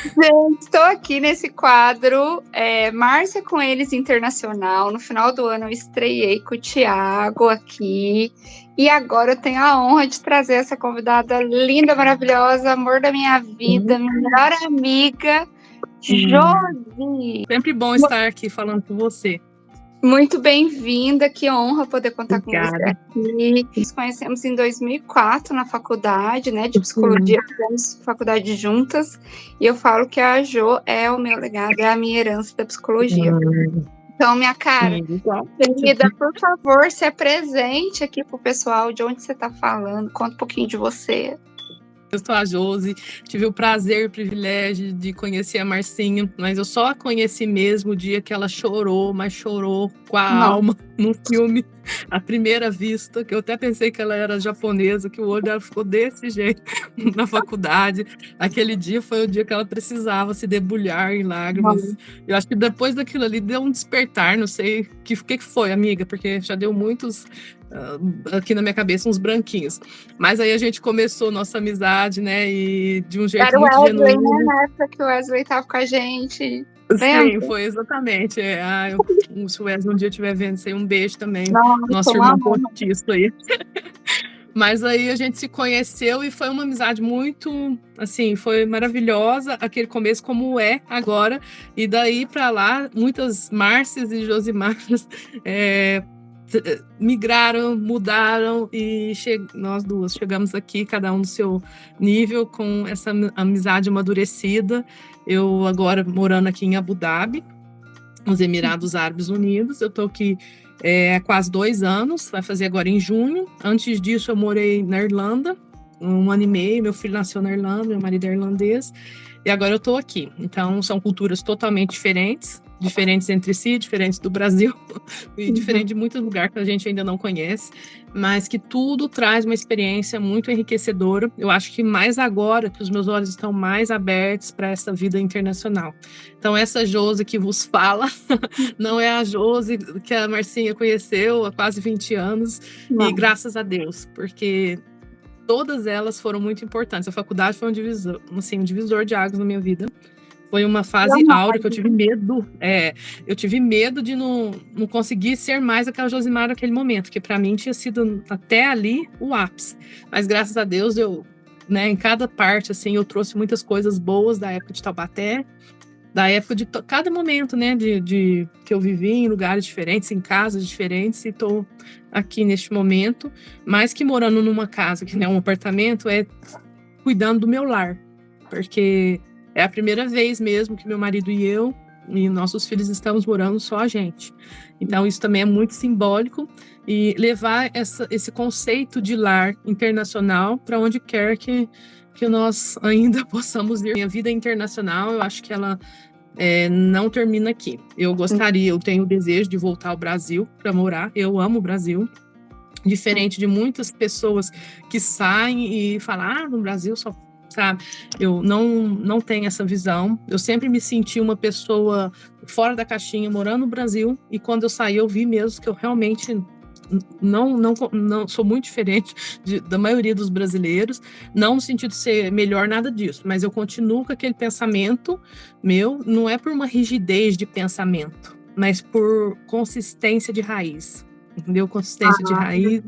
Gente, estou aqui nesse quadro Márcia com Eles Internacional. No final do ano eu estreiei com o Thiago aqui. E agora eu tenho a honra de trazer essa convidada linda, maravilhosa, amor da minha vida, minha melhor amiga, Josi. Sempre bom estar aqui falando com você. Muito bem-vinda, que honra poder contar Obrigada. com você aqui. Nos conhecemos em 2004 na faculdade, né, de psicologia, fizemos faculdade juntas, e eu falo que a Jo é o meu legado, é a minha herança da psicologia. Então, minha cara, querida, por favor, se apresente aqui pro pessoal de onde você está falando, conta um pouquinho de você. Eu sou a Josi, tive o prazer e o privilégio de conhecer a Marcinha, mas eu só a conheci mesmo o dia que ela chorou, mas chorou com a alma no filme, à primeira vista, que eu até pensei que ela era japonesa, que o olho dela ficou desse jeito na faculdade. Aquele dia foi o dia que ela precisava se debulhar em lágrimas. Eu acho que depois daquilo ali deu um despertar, não sei o que foi, amiga, porque já deu muitos... aqui na minha cabeça, uns branquinhos. Mas aí a gente começou nossa amizade, né? E de um jeito era muito Wesley, genuíno. Né? Na época que o Wesley tava com a gente. Sim, foi exatamente. Se o Wesley um dia estiver vendo isso aí, um beijo também. Nosso irmão postiço aí. Mas aí a gente se conheceu e foi uma amizade muito, assim, foi maravilhosa, aquele começo como é agora. E daí para lá, muitas Márcias e Josimaras migraram, mudaram e nós duas chegamos aqui, cada um no seu nível, com essa amizade amadurecida. Eu agora morando aqui em Abu Dhabi, nos Emirados Árabes Unidos. Eu estou aqui há quase 2 anos, vai fazer agora em junho. Antes disso eu morei na Irlanda, 1 ano e meio, meu filho nasceu na Irlanda, meu marido é irlandês, e agora eu estou aqui. Então são culturas totalmente diferentes entre si, diferentes do Brasil e diferente de muitos lugares que a gente ainda não conhece, mas que tudo traz uma experiência muito enriquecedora. Eu acho que mais agora que os meus olhos estão mais abertos para essa vida internacional. Então essa Josi que vos fala não é a Josi que a Marcinha conheceu há quase 20 anos, e graças a Deus, porque todas elas foram muito importantes. A faculdade foi um divisor de águas na minha vida. Foi uma fase áurea que eu tive medo. Eu tive medo de não conseguir ser mais aquela Josimar naquele momento, que para mim tinha sido até ali o ápice. Mas graças a Deus, em cada parte, assim, eu trouxe muitas coisas boas da época de Taubaté, da época de cada momento, né, de que eu vivi em lugares diferentes, em casas diferentes, e estou aqui neste momento, mais que morando numa casa, que não é um apartamento, cuidando do meu lar, porque é a primeira vez mesmo que meu marido e eu e nossos filhos estamos morando só a gente. Então isso também é muito simbólico, e levar esse conceito de lar internacional para onde quer que nós ainda possamos ir. Minha vida internacional, eu acho que ela não termina aqui. Eu tenho o desejo de voltar ao Brasil para morar. Eu amo o Brasil. Diferente de muitas pessoas que saem e falam, no Brasil só, sabe? Eu não tenho essa visão. Eu sempre me senti uma pessoa fora da caixinha, morando no Brasil, e quando eu saí, eu vi mesmo que eu realmente não sou muito diferente da maioria dos brasileiros, não no sentido de ser melhor, nada disso, mas eu continuo com aquele pensamento meu, não é por uma rigidez de pensamento, mas por consistência de raiz, entendeu? Consistência de raiz.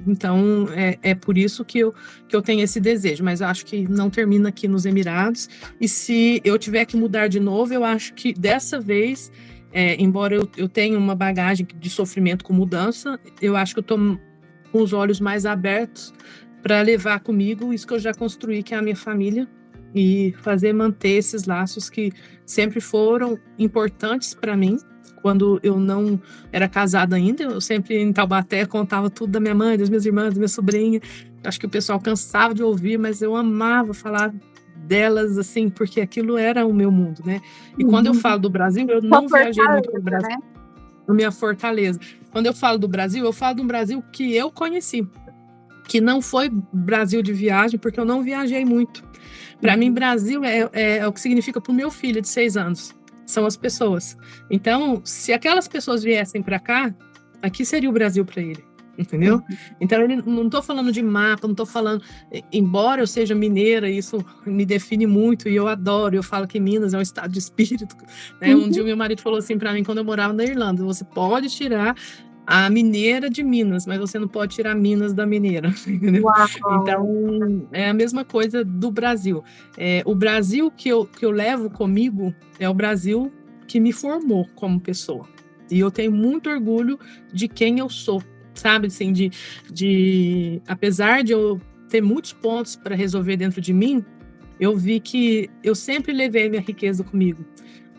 Então é por isso que eu tenho esse desejo, mas eu acho que não termina aqui nos Emirados, e se eu tiver que mudar de novo, eu acho que dessa vez, embora eu tenha uma bagagem de sofrimento com mudança, eu acho que eu estou com os olhos mais abertos para levar comigo isso que eu já construí, que é a minha família, e manter esses laços que sempre foram importantes para mim. Quando eu não era casada ainda, eu sempre em Taubaté contava tudo da minha mãe, das minhas irmãs, da minha sobrinha. Acho que o pessoal cansava de ouvir, mas eu amava falar delas, assim, porque aquilo era o meu mundo, né? E quando eu falo do Brasil, eu não viajei muito para o Brasil. Né? A minha fortaleza. Quando eu falo do Brasil, eu falo de um Brasil que eu conheci, que não foi Brasil de viagem, porque eu não viajei muito. Para mim, Brasil é o que significa para o meu filho de 6 anos. São as pessoas. Então, se aquelas pessoas viessem para cá, aqui seria o Brasil para ele. entendeu? Então, não estou falando de mapa, não estou falando... Embora eu seja mineira, isso me define muito, e eu adoro, eu falo que Minas é um estado de espírito, né? Um dia o meu marido falou assim para mim, quando eu morava na Irlanda, você pode tirar a mineira de Minas, mas você não pode tirar Minas da mineira, entendeu? Uau. Então, é a mesma coisa do Brasil. O Brasil que eu levo comigo é o Brasil que me formou como pessoa. E eu tenho muito orgulho de quem eu sou, sabe? Assim, apesar de eu ter muitos pontos para resolver dentro de mim, eu vi que eu sempre levei minha riqueza comigo.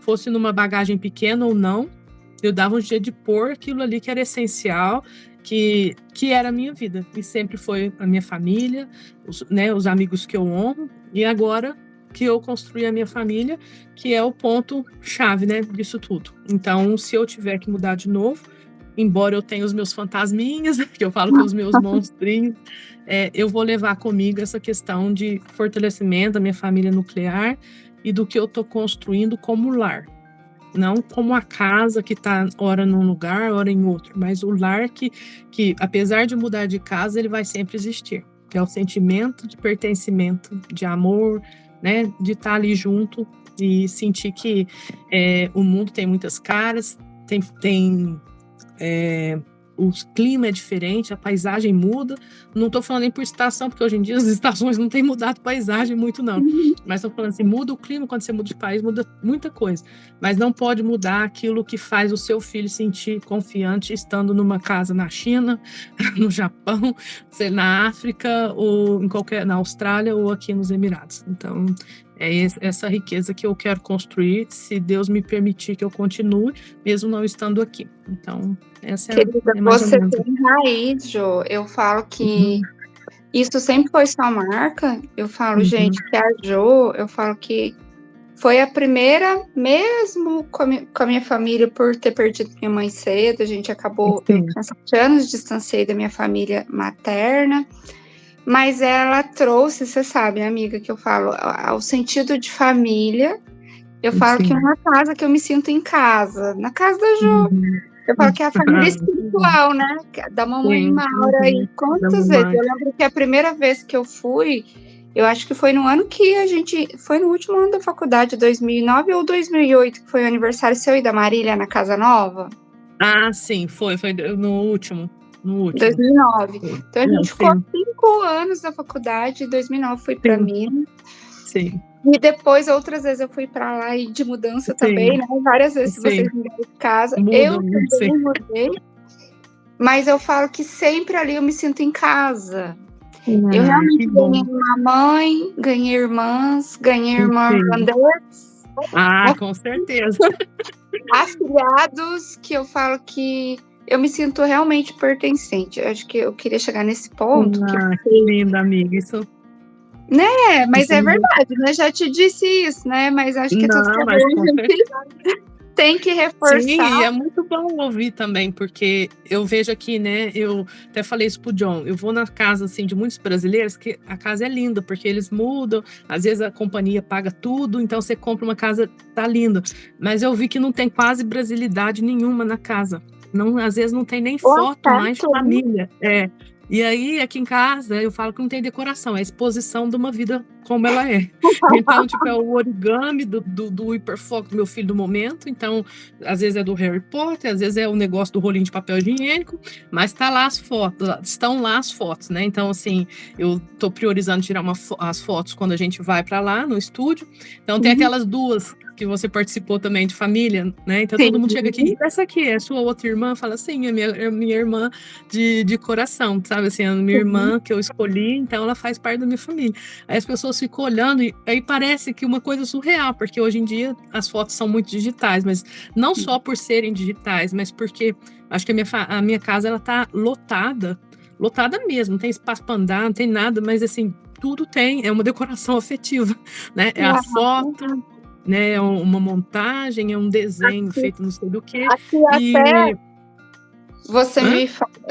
Fosse numa bagagem pequena ou não, eu dava um jeito de pôr aquilo ali que era essencial, que era a minha vida. E sempre foi a minha família, os amigos que eu honro, e agora que eu construí a minha família, que é o ponto-chave, né, disso tudo. Então, se eu tiver que mudar de novo, embora eu tenha os meus fantasminhas, que eu falo que os meus monstrinhos, eu vou levar comigo essa questão de fortalecimento da minha família nuclear e do que eu estou construindo como lar. Não como a casa que está ora num lugar, ora em outro, mas o lar que, apesar de mudar de casa, ele vai sempre existir. Que é o sentimento de pertencimento, de amor, né? De estar ali junto e sentir que o mundo tem muitas caras, o clima é diferente, a paisagem muda. Não estou falando nem por estação, porque hoje em dia as estações não têm mudado a paisagem muito, não. Mas estou falando assim, muda o clima, quando você muda de país, muda muita coisa. Mas não pode mudar aquilo que faz o seu filho sentir confiante estando numa casa na China, no Japão, na África, ou na Austrália, ou aqui nos Emirados. Então, é essa riqueza que eu quero construir, se Deus me permitir que eu continue, mesmo não estando aqui. Então, essa Querida, mais você ou menos. tem raiz, Jo. Eu falo que isso sempre foi sua marca. Eu falo, gente, que a Jo, eu falo que foi a primeira, mesmo com a minha família, por ter perdido minha mãe cedo, a gente acabou, eu tinha 7 anos, distanciei da minha família materna, mas ela trouxe, você sabe, amiga, que eu falo, ao sentido de família. Eu falo que é uma casa que eu me sinto em casa, na casa da Jo. Eu falo que é a família espiritual, né? Da mamãe Maura. E quantas vezes? Eu lembro que a primeira vez que eu fui, eu acho que foi no ano que foi no último ano da faculdade, 2009 ou 2008, que foi o aniversário seu e da Marília na Casa Nova. Ah, sim, foi no último. 2009. Então a gente ficou 5 anos na faculdade, em 2009 fui para Minas. Sim. E depois, outras vezes, eu fui para lá e de mudança também, né? Várias vezes, se vocês mudaram de casa. Eu também mudei. Mas eu falo que sempre ali eu me sinto em casa. Eu realmente ganhei uma mãe, ganhei irmãs, ganhei irmãs irlandesas. Ah, com certeza. Afiliados, que eu falo que eu me sinto realmente pertencente. Eu acho que eu queria chegar nesse ponto. Que linda, amiga. Isso... Né, mas é verdade, né? Já te disse isso, né? Mas acho que tudo que é bom, tem que reforçar. Sim, e é muito bom ouvir também, porque eu vejo aqui, né? Eu até falei isso pro John. Eu vou na casa assim de muitos brasileiros que a casa é linda, porque eles mudam, às vezes a companhia paga tudo, então você compra uma casa, tá linda. Mas eu vi que não tem quase brasilidade nenhuma na casa. Não, às vezes não tem nem foto mais de família. E aí, aqui em casa, eu falo que não tem decoração, é a exposição de uma vida como ela é. Então, tipo, é o origami do hiperfoco do meu filho do momento. Então, às vezes é do Harry Potter, às vezes é o negócio do rolinho de papel higiênico, mas tá lá as fotos, estão lá as fotos, né? Então, assim, eu tô priorizando tirar as fotos quando a gente vai para lá, no estúdio. Então, tem aquelas duas que você participou também de família, né? Então todo mundo chega aqui, essa aqui é a sua outra irmã? Fala assim, é minha irmã de coração, sabe? Assim, a minha irmã que eu escolhi, então ela faz parte da minha família. Aí as pessoas ficam olhando e aí parece que uma coisa surreal, porque hoje em dia as fotos são muito digitais, mas não só por serem digitais, mas porque acho que a minha casa ela tá lotada mesmo, não tem espaço para andar, não tem nada, mas assim, tudo tem, é uma decoração afetiva, né? É a foto, né, é uma montagem, é um desenho feito não sei do que. Até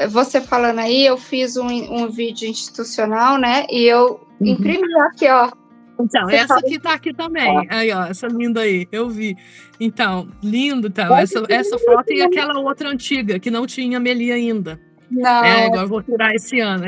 você falando aí, eu fiz um vídeo institucional, né? E eu imprimi aqui, ó. Então, essa aqui tá aqui também. Aí, ó, essa linda aí, eu vi. Então, lindo, tá? Essa foto e aquela outra antiga, que não tinha Amelie ainda. Não. Agora eu vou tirar esse ano,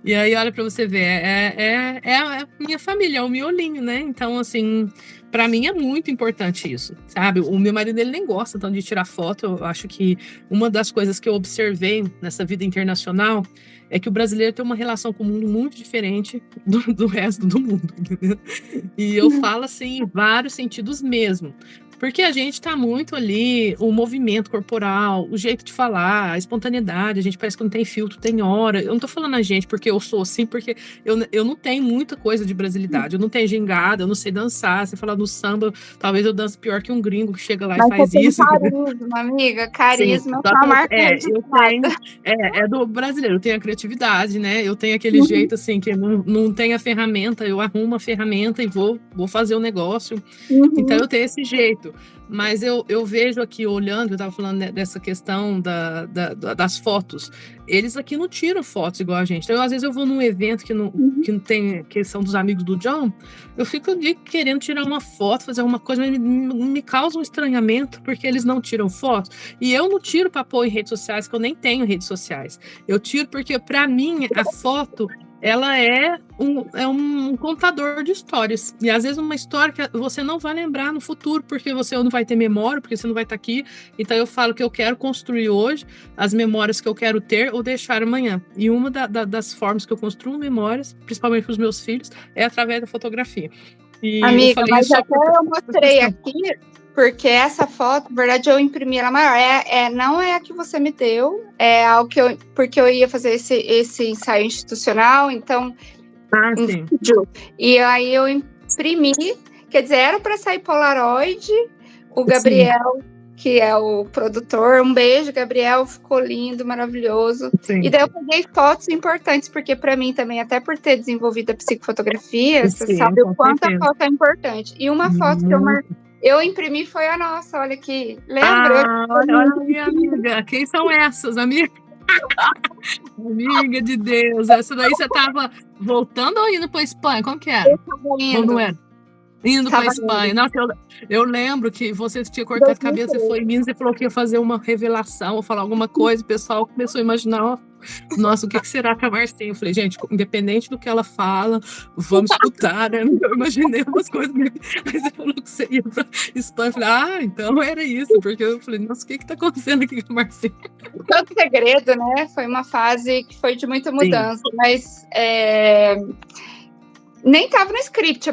E aí, olha pra você ver, é a minha família, é o miolinho, né? Então, assim, pra mim é muito importante isso, sabe? O meu marido, ele nem gosta tanto de tirar foto. Eu acho que uma das coisas que eu observei nessa vida internacional é que o brasileiro tem uma relação com o mundo muito diferente do resto do mundo, entendeu? E eu falo assim, em vários sentidos mesmo. Porque a gente tá muito ali, o movimento corporal, o jeito de falar, a espontaneidade, a gente parece que não tem filtro, tem hora. Eu não tô falando a gente porque eu sou assim, porque eu não tenho muita coisa de brasilidade, eu não tenho gingada, eu não sei dançar. Você fala do samba, talvez eu dance pior que um gringo que chega lá e Mas faz você tem isso. carisma, amiga. Sim, Carisma é só uma que marca eu registrada. tenho, é do brasileiro, eu tenho a criatividade, né? Eu tenho aquele jeito assim, que não tem a ferramenta, eu arrumo a ferramenta e vou fazer o negócio. Então Uhum. eu tenho esse jeito. Mas eu vejo aqui, olhando, eu estava falando dessa questão das fotos. Eles aqui não tiram fotos igual a gente. Então, às vezes, eu vou num evento que não tem, que são dos amigos do John, eu fico ali querendo tirar uma foto, fazer alguma coisa, mas me causa um estranhamento, porque eles não tiram fotos. E eu não tiro para pôr em redes sociais, que eu nem tenho redes sociais. Eu tiro porque, para mim, a foto ela é um contador de histórias. E às vezes uma história que você não vai lembrar no futuro, porque você não vai ter memória, porque você não vai estar aqui. Então eu falo que eu quero construir hoje as memórias que eu quero ter ou deixar amanhã. E uma das formas que eu construo memórias, principalmente para os meus filhos, é através da fotografia. E eu Amiga, falei mas isso só até eu mostrei aqui, porque essa foto, na verdade, eu imprimi ela maior. Não é a que você me deu, é algo porque eu ia fazer esse ensaio institucional, então, um sim. vídeo. E aí eu imprimi, quer dizer, era para sair Polaroid, o Gabriel, que é o produtor, um beijo, Gabriel, ficou lindo, maravilhoso. Sim. E daí eu peguei fotos importantes, porque para mim também, até por ter desenvolvido a psicofotografia, você sabe o quanto a foto é importante. E uma foto que eu imprimi foi a nossa, olha aqui, lembra? Olha, minha amiga, quem são essas, amiga? Amiga de Deus, essa daí você tava voltando ou indo para Espanha? Como que era? Eu tava indo. Indo para Espanha. Nossa, eu lembro que você tinha cortado a cabelo, você foi em Minas e falou que ia fazer uma revelação ou falar alguma coisa, o pessoal começou a imaginar, nossa, o que será que a Marcinha? Eu falei, gente, independente do que ela fala, vamos escutar, né? Eu imaginei umas coisas, mas você falou que você ia para Espanha. Eu falei, então era isso, porque eu falei, nossa, o que tá acontecendo aqui com a Marcinha? Todo segredo, né? Foi uma fase que foi de muita mudança, mas nem estava no script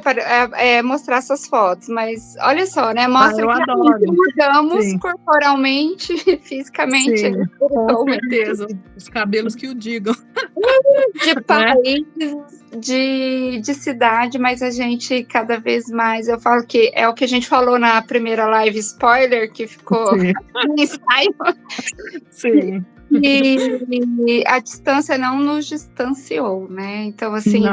mostrar essas fotos, mas olha só, né? Mostra que mudamos corporalmente, fisicamente. Sim, com certeza. Os cabelos que o digam. De país, de cidade, mas a gente cada vez mais, eu falo que é o que a gente falou na primeira live spoiler, que ficou no ensaio. Sim. E a distância não nos distanciou, né? Então, assim,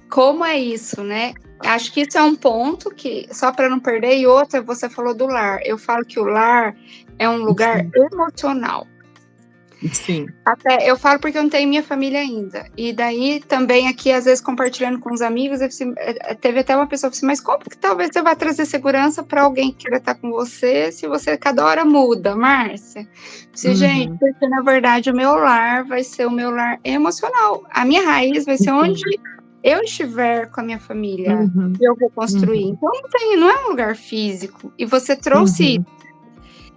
como é isso, né? Acho que isso é um ponto que, só para não perder, e outra, você falou do lar. Eu falo que o lar é um lugar emocional. Sim. Até eu falo porque eu não tenho minha família ainda. E daí também aqui, às vezes, compartilhando com os amigos, teve até uma pessoa que disse, mas como que talvez você vai trazer segurança para alguém que queira estar com você se você cada hora muda, Márcia? Gente, porque na verdade o meu lar vai ser o meu lar emocional. A minha raiz vai ser onde eu estiver com a minha família, eu vou construir. Então não é um lugar físico. E você trouxe isso.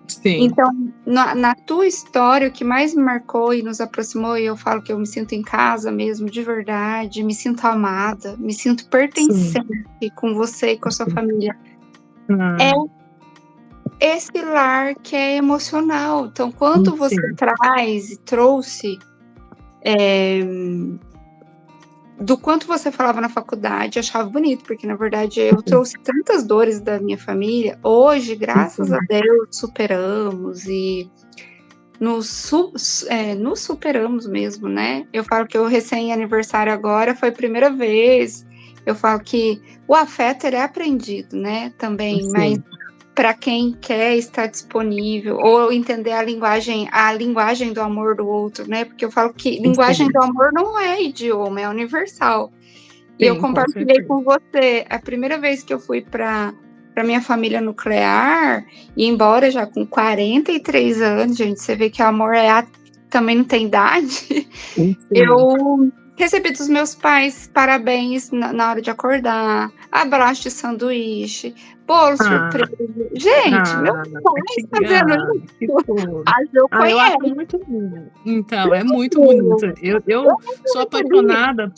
Sim. Então, na tua história, o que mais me marcou e nos aproximou, e eu falo que eu me sinto em casa mesmo, de verdade, me sinto amada, me sinto pertencente com você e com a sua família. É esse lar que é emocional. Então, quando você traz e trouxe do quanto você falava na faculdade, eu achava bonito, porque na verdade eu trouxe tantas dores da minha família. Hoje, graças a Deus, superamos e nos superamos mesmo, né? Eu falo que o recém-aniversário agora foi a primeira vez. Eu falo que o afeto ele é aprendido, né? Também, mas para quem quer estar disponível ou entender a linguagem do amor do outro, né? Porque eu falo que linguagem do amor não é idioma, é universal. E eu compartilhei com você, a primeira vez que eu fui para minha família nuclear, e embora já com 43 anos, gente, você vê que o amor é também não tem idade, Sim. eu recebi dos meus pais parabéns na hora de acordar, abraço de sanduíche, bolo surpresa. Gente, meu pai fazendo isso. A Jo Eu acho conhece. muito lindo. Então, é muito bonito. Eu sou apaixonada.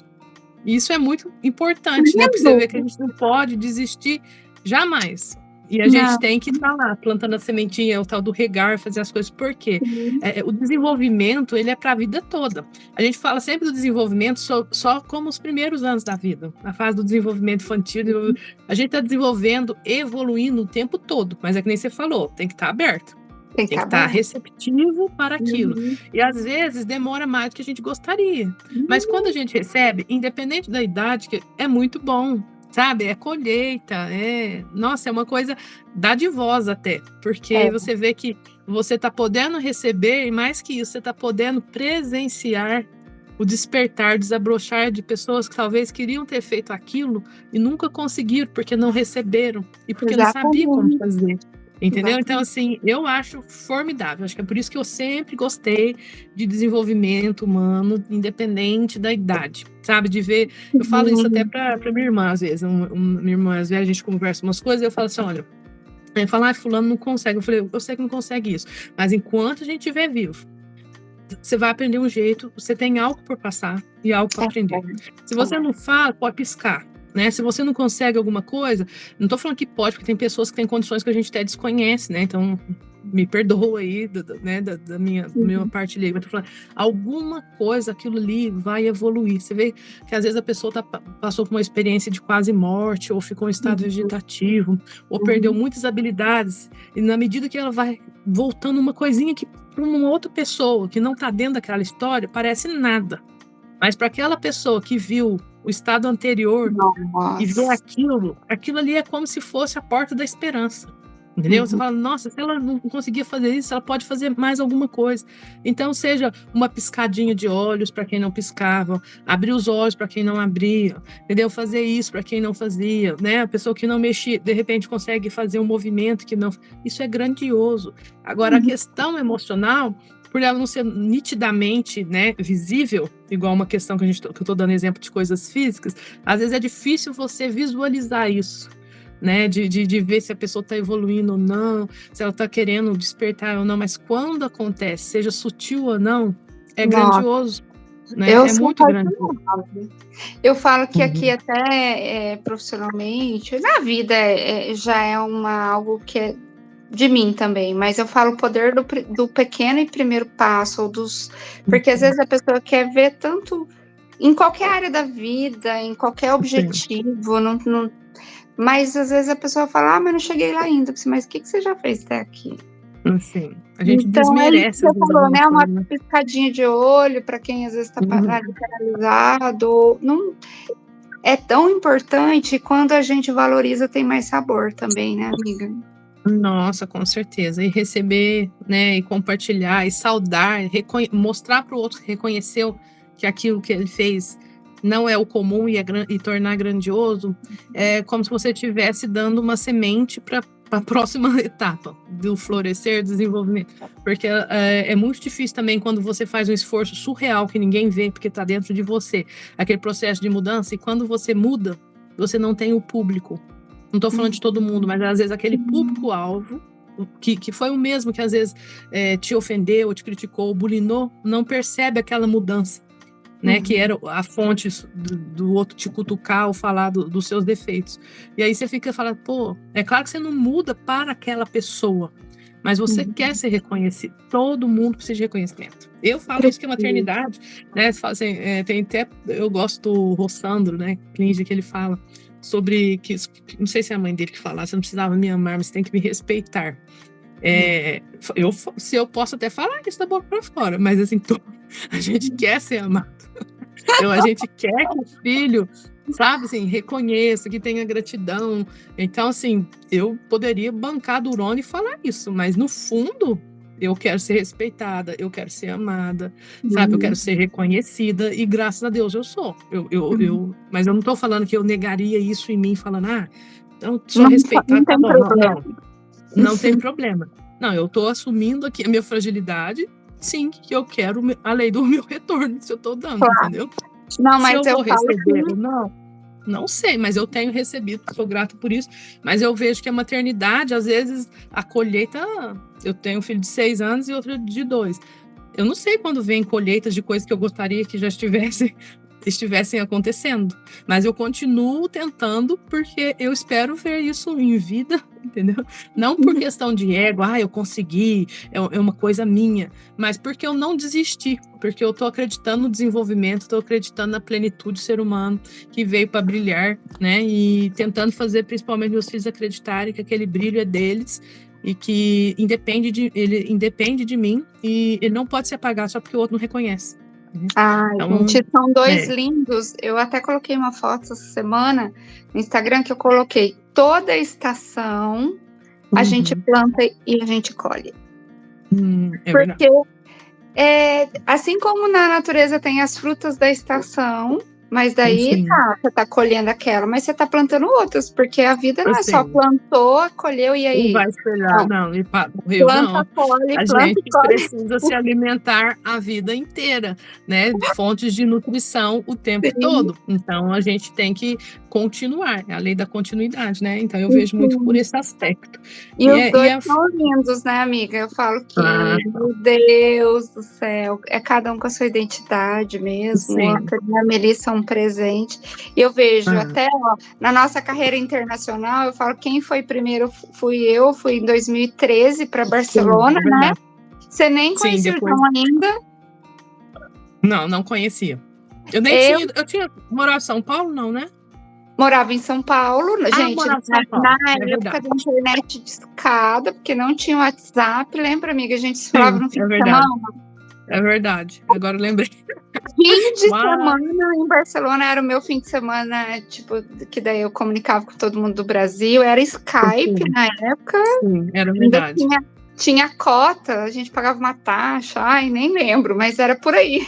Isso é muito importante, né? Porque você vê que a gente não pode desistir jamais. E a gente tem que estar lá, plantando a sementinha, o tal do regar, fazer as coisas. Por quê? O desenvolvimento, ele é para a vida toda. A gente fala sempre do desenvolvimento só como os primeiros anos da vida. A fase do desenvolvimento infantil, a gente está desenvolvendo, evoluindo o tempo todo. Mas é que nem você falou, tem que estar aberto. Tem que estar receptivo para aquilo. E às vezes demora mais do que a gente gostaria. Mas quando a gente recebe, independente da idade, que é muito bom. Sabe, é colheita, nossa, é uma coisa dadivosa até, porque você vê que você está podendo receber, e mais que isso, você está podendo presenciar o despertar, desabrochar de pessoas que talvez queriam ter feito aquilo e nunca conseguiram, porque não receberam, e porque não sabiam como fazer. Entendeu? Então, assim, eu acho formidável. Acho que é por isso que eu sempre gostei de desenvolvimento humano, independente da idade, sabe? De ver. Eu falo isso até pra minha irmã, às vezes. Minha irmã, às vezes, a gente conversa umas coisas e eu falo assim: olha, eu falo, fulano não consegue. Eu falei, eu sei que não consegue isso, mas enquanto a gente estiver vivo, você vai aprender um jeito, você tem algo por passar e algo para aprender. Se você não fala, pode piscar. Né? Se você não consegue alguma coisa, não estou falando que pode, porque tem pessoas que têm condições que a gente até desconhece, né? Então, me perdoa aí da minha parte leiga. Eu tô falando, alguma coisa, aquilo ali vai evoluir. Você vê que às vezes a pessoa passou por uma experiência de quase morte, ou ficou em estado vegetativo, ou perdeu muitas habilidades, e na medida que ela vai voltando uma coisinha que para uma outra pessoa que não está dentro daquela história, parece nada. Mas para aquela pessoa que viu o estado anterior e viu aquilo ali é como se fosse a porta da esperança. Entendeu? Você fala, nossa, se ela não conseguia fazer isso, ela pode fazer mais alguma coisa. Então, seja uma piscadinha de olhos para quem não piscava, abrir os olhos para quem não abria, entendeu? Fazer isso para quem não fazia, né? A pessoa que não mexia, de repente consegue fazer um movimento que não... Isso é grandioso. Agora, a questão emocional, por ela não ser nitidamente, né, visível, igual uma questão que eu estou dando exemplo de coisas físicas, às vezes é difícil você visualizar isso. Né, de ver se a pessoa está evoluindo ou não, se ela está querendo despertar ou não, mas quando acontece, seja sutil ou não, é grandioso, né? É muito grandioso. Eu falo que aqui até profissionalmente, na vida já é algo que é de mim também, mas eu falo o poder do pequeno e primeiro passo, porque às vezes a pessoa quer ver tanto em qualquer área da vida, em qualquer objetivo, mas às vezes a pessoa fala, mas não cheguei lá ainda. Mas o que você já fez até aqui? Sim, a gente desmerece. Você falou, né? Uma piscadinha de olho para quem às vezes está paralisado. Não é tão importante, quando a gente valoriza, tem mais sabor também, né, amiga? Nossa, com certeza. E receber, né, e compartilhar, e saudar, mostrar para o outro que reconheceu que aquilo que ele fez não é o comum e tornar grandioso, é como se você estivesse dando uma semente para a próxima etapa do florescer, desenvolvimento. Porque é muito difícil também quando você faz um esforço surreal que ninguém vê, porque está dentro de você, aquele processo de mudança, e quando você muda, você não tem o público. Não estou falando de todo mundo, mas às vezes aquele público-alvo, que foi o mesmo que às vezes te ofendeu, te criticou, bulinou, não percebe aquela mudança, né? Que era a fonte do outro te cutucar ou falar dos seus defeitos. E aí você fica falando, pô, é claro que você não muda para aquela pessoa, mas você quer ser reconhecido. Todo mundo precisa de reconhecimento. Eu falo isso que é maternidade, né? Assim, tem até, eu gosto do Rossandro, né? Clinge, que ele fala sobre que, não sei se é a mãe dele que fala, você não precisava me amar, mas você tem que me respeitar. Se eu posso até falar isso da boca para fora, mas assim, a gente quer ser amado. A gente quer que o filho, sabe, assim, reconheça, que tenha gratidão. Então, assim, eu poderia bancar durona e falar isso, mas no fundo, eu quero ser respeitada, eu quero ser amada, sabe? Eu quero ser reconhecida, e graças a Deus eu sou. Mas eu não estou falando que eu negaria isso em mim, falando, então só respeitar, tá bom. Não tem problema. Não, eu estou assumindo aqui a minha fragilidade, sim, que eu quero a lei do meu retorno, se eu tô dando, Claro. entendeu? Não, Se mas eu eu vou falo receber que ou não sei, mas eu tenho recebido, sou grata por isso. Mas eu vejo que a maternidade, às vezes, a colheita. Eu tenho um filho de 6 anos e outro de 2. Eu não sei quando vem colheitas de coisas que eu gostaria que já estivessem acontecendo. Mas eu continuo tentando porque eu espero ver isso em vida, entendeu? Não por questão de ego, eu consegui, é uma coisa minha, mas porque eu não desisti, porque eu tô acreditando no desenvolvimento, tô acreditando na plenitude do ser humano que veio para brilhar, né? E tentando fazer principalmente meus filhos acreditarem que aquele brilho é deles e que ele independe de mim e ele não pode se apagar só porque o outro não reconhece. Ai, Então, gente, são dois é. lindos. Eu até coloquei uma foto essa semana no Instagram que eu coloquei toda estação a gente planta e a gente colhe. É verdade. Porque assim como na natureza tem as frutas da estação, mas daí você tá colhendo aquela, mas você tá plantando outras, porque a vida não é só plantou, colheu e aí. Não vai esperar, não, e morreu, Planta, não. colhe, A planta gente e colhe. precisa se alimentar a vida inteira, né? Fontes de nutrição o tempo Sim. todo. Então, a gente tem que continuar, é a lei da continuidade, né? Então, eu vejo muito por esse aspecto. E os dois são lindos, né, amiga? Eu falo que, meu Deus do céu, é cada um com a sua identidade mesmo. O Antônio e a Melissa são um presente. E eu vejo até na nossa carreira internacional, eu falo quem foi primeiro fui em 2013 para Barcelona, né? Você nem conhecia o João ainda? Não conhecia. Eu tinha morado em São Paulo, não, né? Morava em São Paulo, gente, na época da internet de escada, porque não tinha WhatsApp, lembra, amiga? A gente se falava no fim de semana. É verdade, agora eu lembrei. Fim de semana em Barcelona era o meu fim de semana, tipo, que daí eu comunicava com todo mundo do Brasil, era Skype na época. Sim, era verdade. Tinha cota, a gente pagava uma taxa, nem lembro, mas era por aí.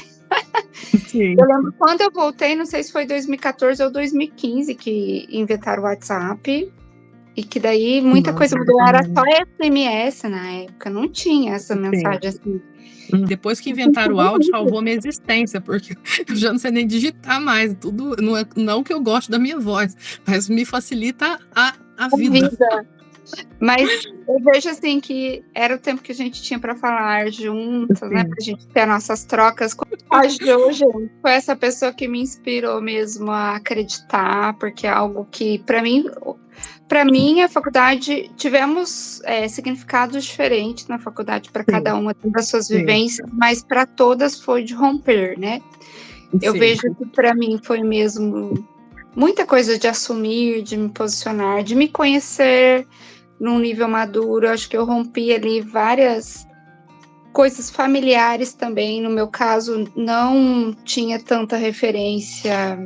Sim. Eu lembro quando eu voltei, não sei se foi 2014 ou 2015 que inventaram o WhatsApp e que daí muita coisa mudou. Era só SMS na época, não tinha essa mensagem assim. Depois que inventaram o áudio, salvou minha existência, porque eu já não sei nem digitar mais. Tudo não que eu gosto da minha voz, mas me facilita a vida. Mas eu vejo assim que era o tempo que a gente tinha para falar juntas, né? Pra gente ter nossas trocas. A Jo, gente, foi essa pessoa que me inspirou mesmo a acreditar, porque é algo que, para mim, a faculdade, tivemos significados diferentes na faculdade para cada uma das suas vivências, mas para todas foi de romper, né? Eu vejo que para mim foi mesmo muita coisa de assumir, de me posicionar, de me conhecer num nível maduro. Acho que eu rompi ali várias coisas familiares também. No meu caso, não tinha tanta referência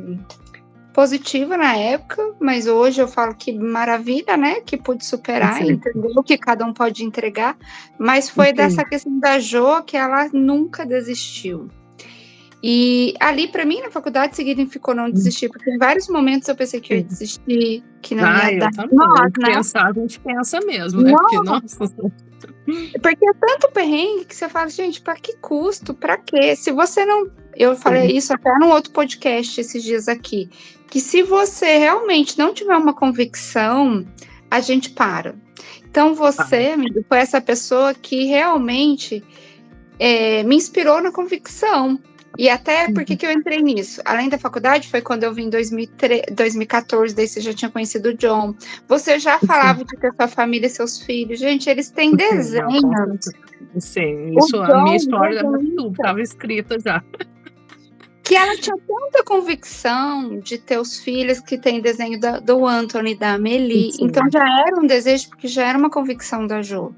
positiva na época, mas hoje eu falo que maravilha, né? Que pude superar, entender o que cada um pode entregar. Mas foi dessa questão da Jo que ela nunca desistiu. E ali, para mim, na faculdade, significou não desistir, porque em vários momentos eu pensei que eu ia desistir, que não ia dar. Pensar, a gente pensa mesmo, né? Porque, porque é tanto perrengue que você fala, gente, para que custo? Para quê? Se você não. Eu falei isso até num outro podcast esses dias aqui, que se você realmente não tiver uma convicção, a gente para. Então, você, amigo, foi essa pessoa que realmente me inspirou na convicção. E até porque que eu entrei nisso? Além da faculdade, foi quando eu vim em 2014, daí você já tinha conhecido o John. Você já falava de ter sua família e seus filhos. Gente, eles têm desenhos. Sim, isso, a minha história estava escrita já. Que ela tinha tanta convicção de ter os filhos que tem desenho do Anthony e da Amelie. Então já era um desejo, porque já era uma convicção da Jo.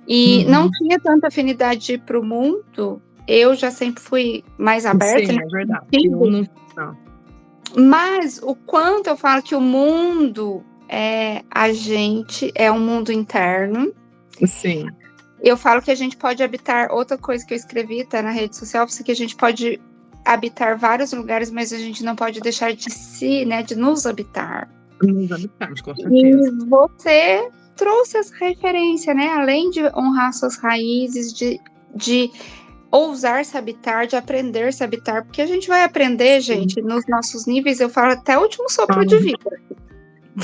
E não tinha tanta afinidade de ir para o mundo. Eu já sempre fui mais aberta. Sim, é verdade. Mas o quanto eu falo que o mundo a gente, é um mundo interno. Sim. Eu falo que a gente pode habitar, outra coisa que eu escrevi, tá na rede social, que a gente pode habitar vários lugares, mas a gente não pode deixar de si, né, de nos habitar. Nos habitarmos, com certeza. E você trouxe essa referência, né, além de honrar suas raízes, de ousar se habitar, de aprender se habitar, porque a gente vai aprender, gente, nos nossos níveis, eu falo até o último sopro de vida.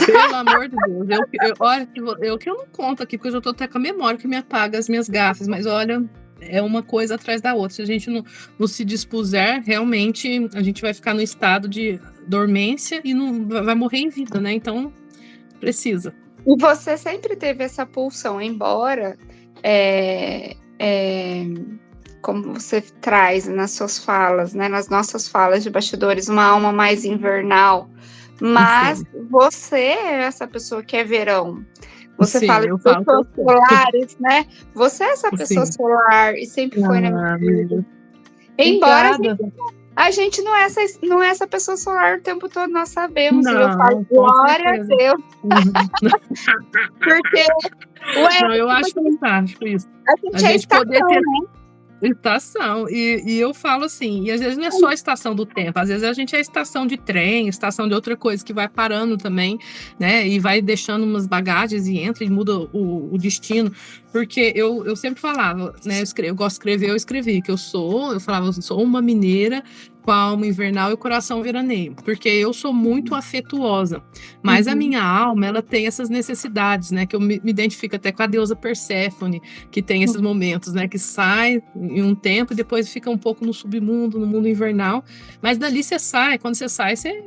Pelo amor de Deus, olha, que eu não conto aqui, porque eu já tô até com a memória que me apaga as minhas gafes, mas olha, é uma coisa atrás da outra. Se a gente não se dispuser, realmente a gente vai ficar no estado de dormência e não vai morrer em vida, né? Então, precisa. E você sempre teve essa pulsão, embora como você traz nas suas falas, né, nas nossas falas de bastidores, uma alma mais invernal, mas Sim. você é essa pessoa que é verão. Você Sim, fala de pessoas solares, né? Você é essa pessoa solar e sempre foi na minha vida. Embora a gente não é essa pessoa solar o tempo todo, nós sabemos. Não, e eu falo, glória a Deus. Porque, não, eu acho fantástico isso. A gente é estação, né? Estação, e eu falo assim, e às vezes não é só a estação do tempo, às vezes a gente é estação de trem, estação de outra coisa, que vai parando também, né, e vai deixando umas bagagens e entra e muda o destino, porque eu sempre falava, né, eu gosto de escrever, eu escrevi, que eu falava, eu sou uma mineira com a alma invernal e o coração veraneio, porque eu sou muito afetuosa, mas a minha alma, ela tem essas necessidades, né, que eu me identifico até com a deusa Perséfone, que tem esses momentos, né, que sai em um tempo e depois fica um pouco no submundo, no mundo invernal, mas dali você sai, quando você sai, você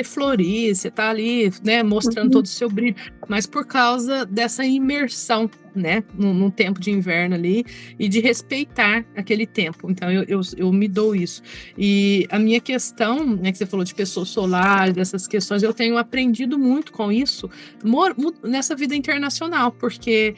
florir, você tá ali, né, mostrando todo o seu brilho, mas por causa dessa imersão, né, num tempo de inverno ali, e de respeitar aquele tempo. Então, eu me dou isso. E a minha questão, né, que você falou de pessoas solares, dessas questões, eu tenho aprendido muito com isso nessa vida internacional, porque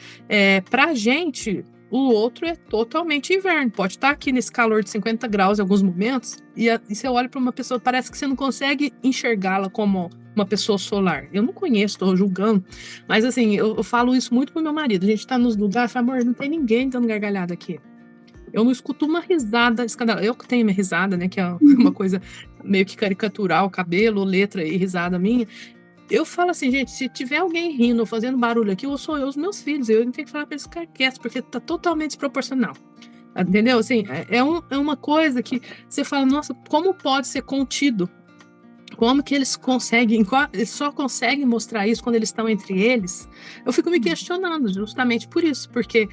pra gente, o outro é totalmente inverno. Pode estar aqui nesse calor de 50 graus em alguns momentos, e você olha para uma pessoa, parece que você não consegue enxergá-la como uma pessoa solar. Eu não conheço, estou julgando, mas assim, eu falo isso muito pro meu marido. A gente está nos lugares, fala, amor, não tem ninguém dando gargalhada aqui. Eu não escuto uma risada escandalosa. Eu que tenho minha risada, né, que é uma coisa meio que caricatural, cabelo, letra e risada minha. Eu falo assim, gente, se tiver alguém rindo, fazendo barulho aqui, ou sou eu, os meus filhos, eu não tenho que falar para eles ficar quietos, porque tá totalmente desproporcional. Entendeu? Assim, é uma coisa que você fala, nossa, como pode ser contido? Como que eles só conseguem mostrar isso quando eles estão entre eles? Eu fico me questionando justamente por isso, porque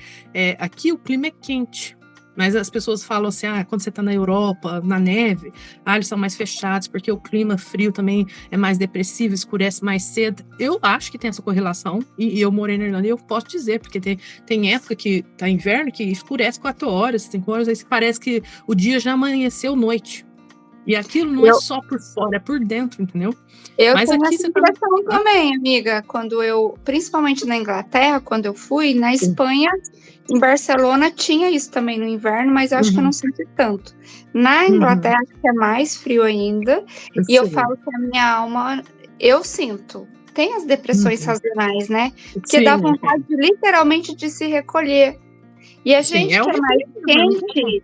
aqui o clima é quente. Mas as pessoas falam assim, quando você está na Europa, na neve, eles são mais fechados, porque o clima frio também é mais depressivo, escurece mais cedo. Eu acho que tem essa correlação, e eu morei na Irlanda e eu posso dizer, porque tem época que tá inverno que escurece 4 horas, 5 horas, aí parece que o dia já amanheceu noite. E aquilo não é só por fora, é por dentro, entendeu? Mas tenho aqui essa impressão também, amiga, principalmente na Inglaterra, quando eu fui, na Espanha, em Barcelona, tinha isso também no inverno, mas eu acho que eu não senti tanto. Na Inglaterra, acho que é mais frio ainda, e eu falo que a minha alma, eu sinto. Tem as depressões sazonais, né? Que dá vontade literalmente de se recolher. E a gente que é mais quente...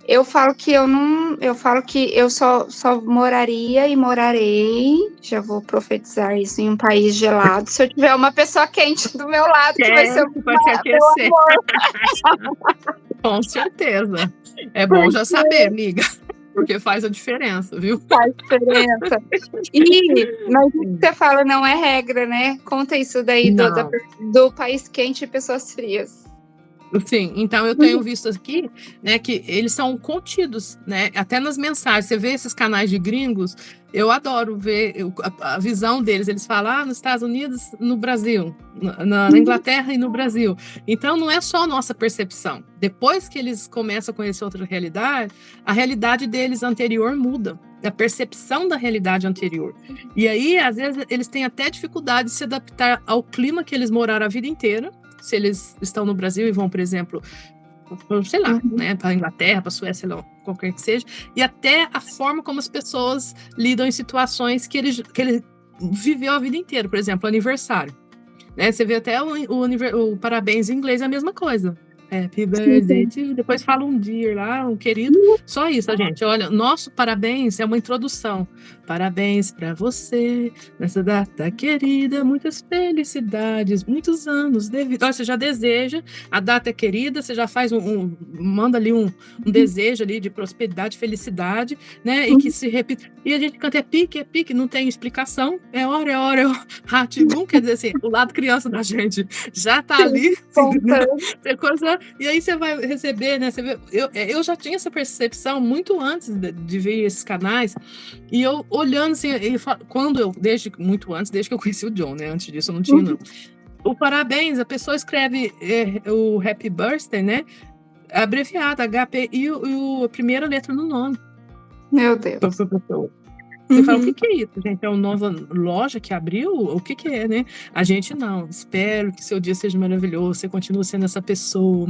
Eu falo que eu só moraria e morarei, já vou profetizar isso, em um país gelado, se eu tiver uma pessoa quente do meu lado, que vai ser o meu amor. Com certeza. É bom já saber, amiga, porque faz a diferença, viu? Faz diferença. Mas o que você fala não é regra, né? Conta isso daí do país quente e pessoas frias. Sim, então eu tenho visto aqui, né, que eles são contidos, né, até nas mensagens. Você vê esses canais de gringos, eu adoro ver a visão deles. Eles falam nos Estados Unidos, no Brasil, na Inglaterra e no Brasil. Então não é só a nossa percepção. Depois que eles começam a conhecer outra realidade, a realidade deles anterior muda, a percepção da realidade anterior. E aí, às vezes, eles têm até dificuldade de se adaptar ao clima que eles moraram a vida inteira. Se eles estão no Brasil e vão, por exemplo, sei lá, né, para a Inglaterra, para a Suécia, lá, qualquer que seja, e até a forma como as pessoas lidam em situações que ele viveu a vida inteira, por exemplo, aniversário. Né? Você vê até o parabéns em inglês é a mesma coisa. Happy birthday to you. Depois fala um dear lá, um querido. Só isso, gente. Olha, nosso parabéns é uma introdução. Parabéns para você, nessa data querida, muitas felicidades, muitos anos de vida. Olha, você já deseja, a data é querida, você já faz manda ali um desejo ali de prosperidade, felicidade, né? E que se repita. E a gente canta é pique, não tem explicação. É hora, é hora. Ratibum, quer dizer assim, o lado criança da gente já tá ali. Coisa, e aí você vai receber, né? Você vê, eu já tinha essa percepção muito antes de ver esses canais, e eu olhando assim, desde que eu conheci o John, né? Antes disso eu não tinha, não. O parabéns, a pessoa escreve o Happy Birthday, né? Abreviado, HP, e a primeira letra do nome. Meu Deus. Você fala, o que é isso, gente? É uma nova loja que abriu? O que é, né? A gente não. Espero que seu dia seja maravilhoso, você continue sendo essa pessoa,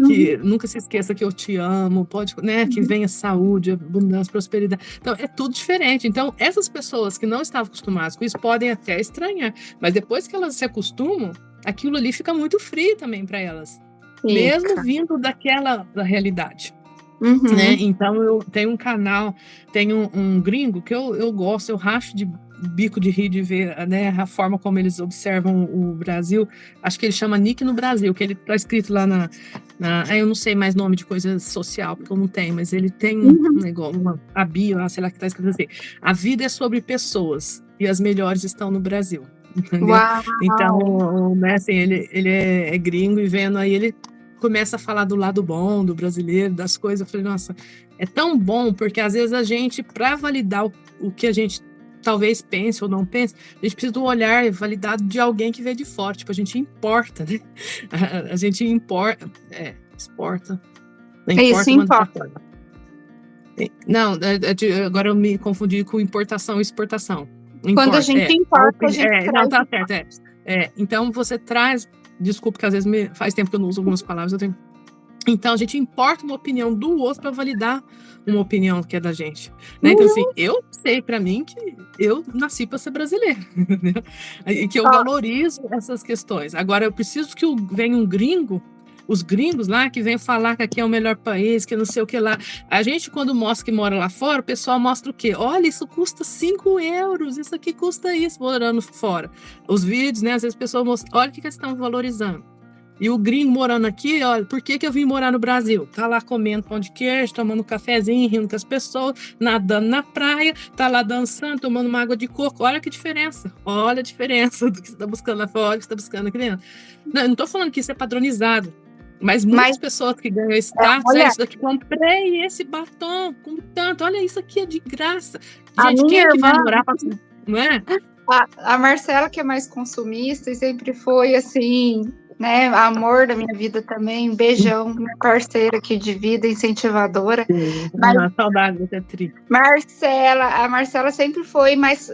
que nunca se esqueça que eu te amo, né? Que venha saúde, abundância, prosperidade. Então, é tudo diferente. Então, essas pessoas que não estavam acostumadas com isso podem até estranhar, mas depois que elas se acostumam, aquilo ali fica muito frio também para elas, mesmo vindo da realidade. Né? Então eu tenho um canal, tenho um gringo que eu gosto, eu racho de bico de rir de ver, né, a forma como eles observam o Brasil. Acho que ele chama Nick no Brasil, que ele tá escrito lá eu não sei mais nome de coisa social, porque eu não tenho, mas ele tem um negócio, a bio, sei lá, que tá escrito assim: a vida é sobre pessoas e as melhores estão no Brasil. Entendeu? Então, né, assim, ele é gringo, e vendo aí ele começa a falar do lado bom do brasileiro, das coisas. Eu falei, nossa, é tão bom, porque às vezes a gente, para validar o que a gente talvez pense ou não pense, a gente precisa do olhar validado de alguém que vê de fora. Tipo, a gente importa, né? A gente exporta. Isso importa. Não, agora eu me confundi com importação e exportação. Quando a gente importa, a gente não, tá certo. Então você traz. Desculpa, que às vezes faz tempo que eu não uso algumas palavras. Então, a gente importa uma opinião do outro para validar uma opinião que é da gente. Né? Então, assim, eu sei para mim que eu nasci para ser brasileira. Entendeu? E que eu valorizo essas questões. Agora, eu preciso que venha um gringo, os gringos lá, que vem falar que aqui é o melhor país, que não sei o que lá. A gente, quando mostra que mora lá fora, o pessoal mostra o quê? Olha, isso custa 5 euros, isso aqui custa isso, morando fora. Os vídeos, né? Às vezes as pessoas mostram, olha o que eles estão valorizando. E o gringo morando aqui, olha, por que eu vim morar no Brasil? Tá lá comendo pão de queijo, tomando um cafezinho, rindo com as pessoas, nadando na praia, tá lá dançando, tomando uma água de coco. Olha que diferença. Olha a diferença do que você tá buscando lá fora, do que você tá buscando aqui dentro. Não, eu não tô falando que isso é padronizado, mas muitas pessoas que ganham status, isso daqui, comprei esse batom com tanto, olha, isso aqui é de graça. Gente, quem é que vai morar pra... Não é? A Marcela, que é mais consumista e sempre foi assim, né, amor da minha vida também, beijão, minha parceira aqui de vida, incentivadora. Saudade de ter tri. A Marcela sempre foi mais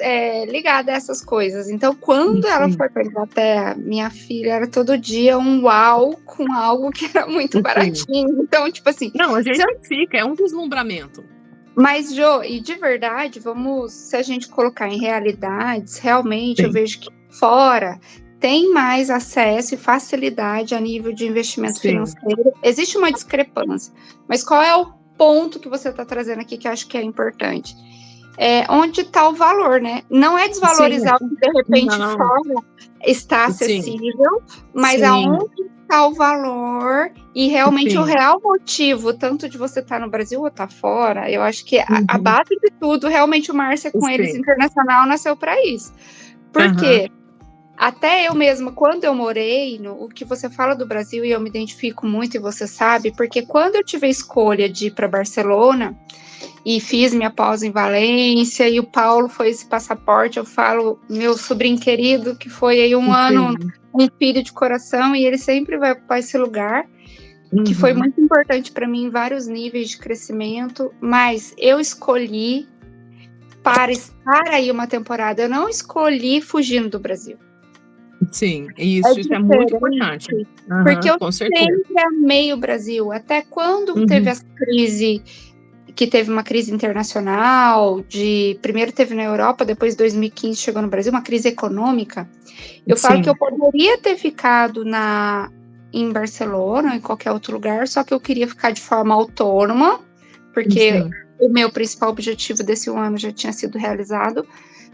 ligada a essas coisas. Então, quando ela foi para a Inglaterra, minha filha era todo dia um uau com algo que era muito baratinho. Então, tipo assim... Não, a gente fica, é um deslumbramento. Mas, Jo, e de verdade, se a gente colocar em realidades, realmente eu vejo que fora tem mais acesso e facilidade a nível de investimento financeiro. Existe uma discrepância, mas qual é o ponto que você está trazendo aqui que eu acho que é importante? Onde está o valor, né? Não é desvalorizar o que de repente fora está acessível, mas aonde está o valor e realmente o real motivo, tanto de você estar no Brasil ou estar fora, eu acho que a base de tudo, realmente o Márcia com eles internacional nasceu para isso. Por quê? Até eu mesma, quando eu morei, o que você fala do Brasil, e eu me identifico muito, e você sabe, porque quando eu tive a escolha de ir para Barcelona, e fiz minha pós em Valência, e o Paulo foi esse passaporte, eu falo, meu sobrinho querido, que foi aí um ano, um filho de coração, e ele sempre vai ocupar esse lugar, que foi muito importante para mim em vários níveis de crescimento, mas eu escolhi para estar aí uma temporada, eu não escolhi fugindo do Brasil. Sim, isso é muito importante. Porque eu sempre amei o Brasil, até quando teve essa crise, que teve uma crise internacional, primeiro teve na Europa, depois 2015 chegou no Brasil, uma crise econômica. Eu falo que eu poderia ter ficado em Barcelona ou em qualquer outro lugar, só que eu queria ficar de forma autônoma, porque Sim. o meu principal objetivo desse 1 ano já tinha sido realizado.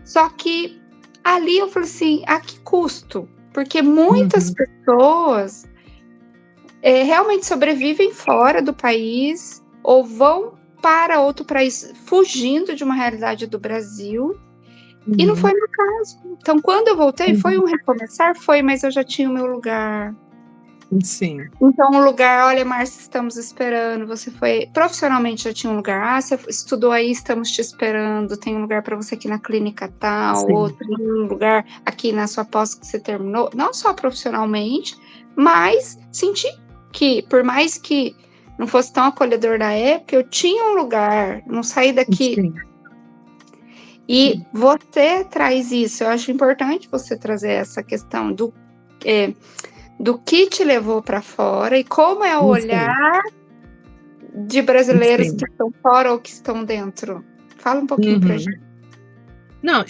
Só que ali eu falei assim, a que custo? Porque muitas pessoas realmente sobrevivem fora do país ou vão para outro país fugindo de uma realidade do Brasil. E não foi meu caso. Então, quando eu voltei, foi um recomeçar? Foi, mas eu já tinha o meu lugar. Sim. Então, o lugar, olha, Márcia, estamos esperando. Você foi profissionalmente, já tinha um lugar. Ah, você estudou aí, estamos te esperando. Tem um lugar para você aqui na clínica tal, Sim. outro lugar aqui na sua pós que você terminou. Não só profissionalmente, mas senti que, por mais que não fosse tão acolhedor na época, eu tinha um lugar, não saí daqui. Sim. E você traz isso. Eu acho importante você trazer essa questão do que te levou para fora e como é o olhar de brasileiros que estão fora ou que estão dentro. Fala um pouquinho pra gente. Não,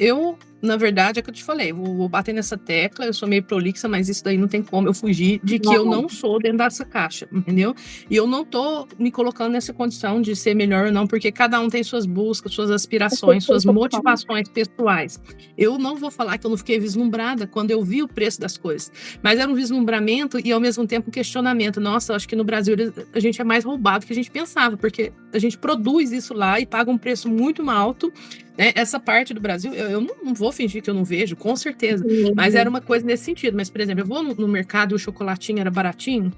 na verdade, é o que eu te falei, vou bater nessa tecla, eu sou meio prolixa, mas isso daí não tem como eu fugir de que eu não sou dentro dessa caixa, entendeu? E eu não tô me colocando nessa condição de ser melhor ou não, porque cada um tem suas buscas, suas aspirações, suas motivações pessoais. Eu não vou falar que eu não fiquei vislumbrada quando eu vi o preço das coisas, mas era um vislumbramento e, ao mesmo tempo, um questionamento. Nossa, acho que no Brasil a gente é mais roubado do que a gente pensava, porque a gente produz isso lá e paga um preço muito alto. Essa parte do Brasil, eu não vou fingir que eu não vejo, com certeza, mas era uma coisa nesse sentido. Mas, por exemplo, eu vou no mercado e o chocolatinho era baratinho,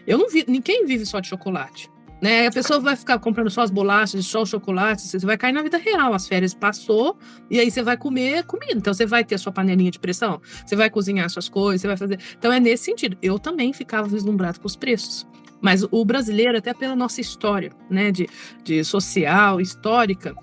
eu não vi, ninguém vive só de chocolate, né? A pessoa vai ficar comprando só as bolachas, só o chocolate, você vai cair na vida real, as férias passou, e aí você vai comer comida, então você vai ter a sua panelinha de pressão, você vai cozinhar suas coisas, você vai fazer... Então é nesse sentido, eu também ficava vislumbrado com os preços, mas o brasileiro, até pela nossa história, né, de social, histórica,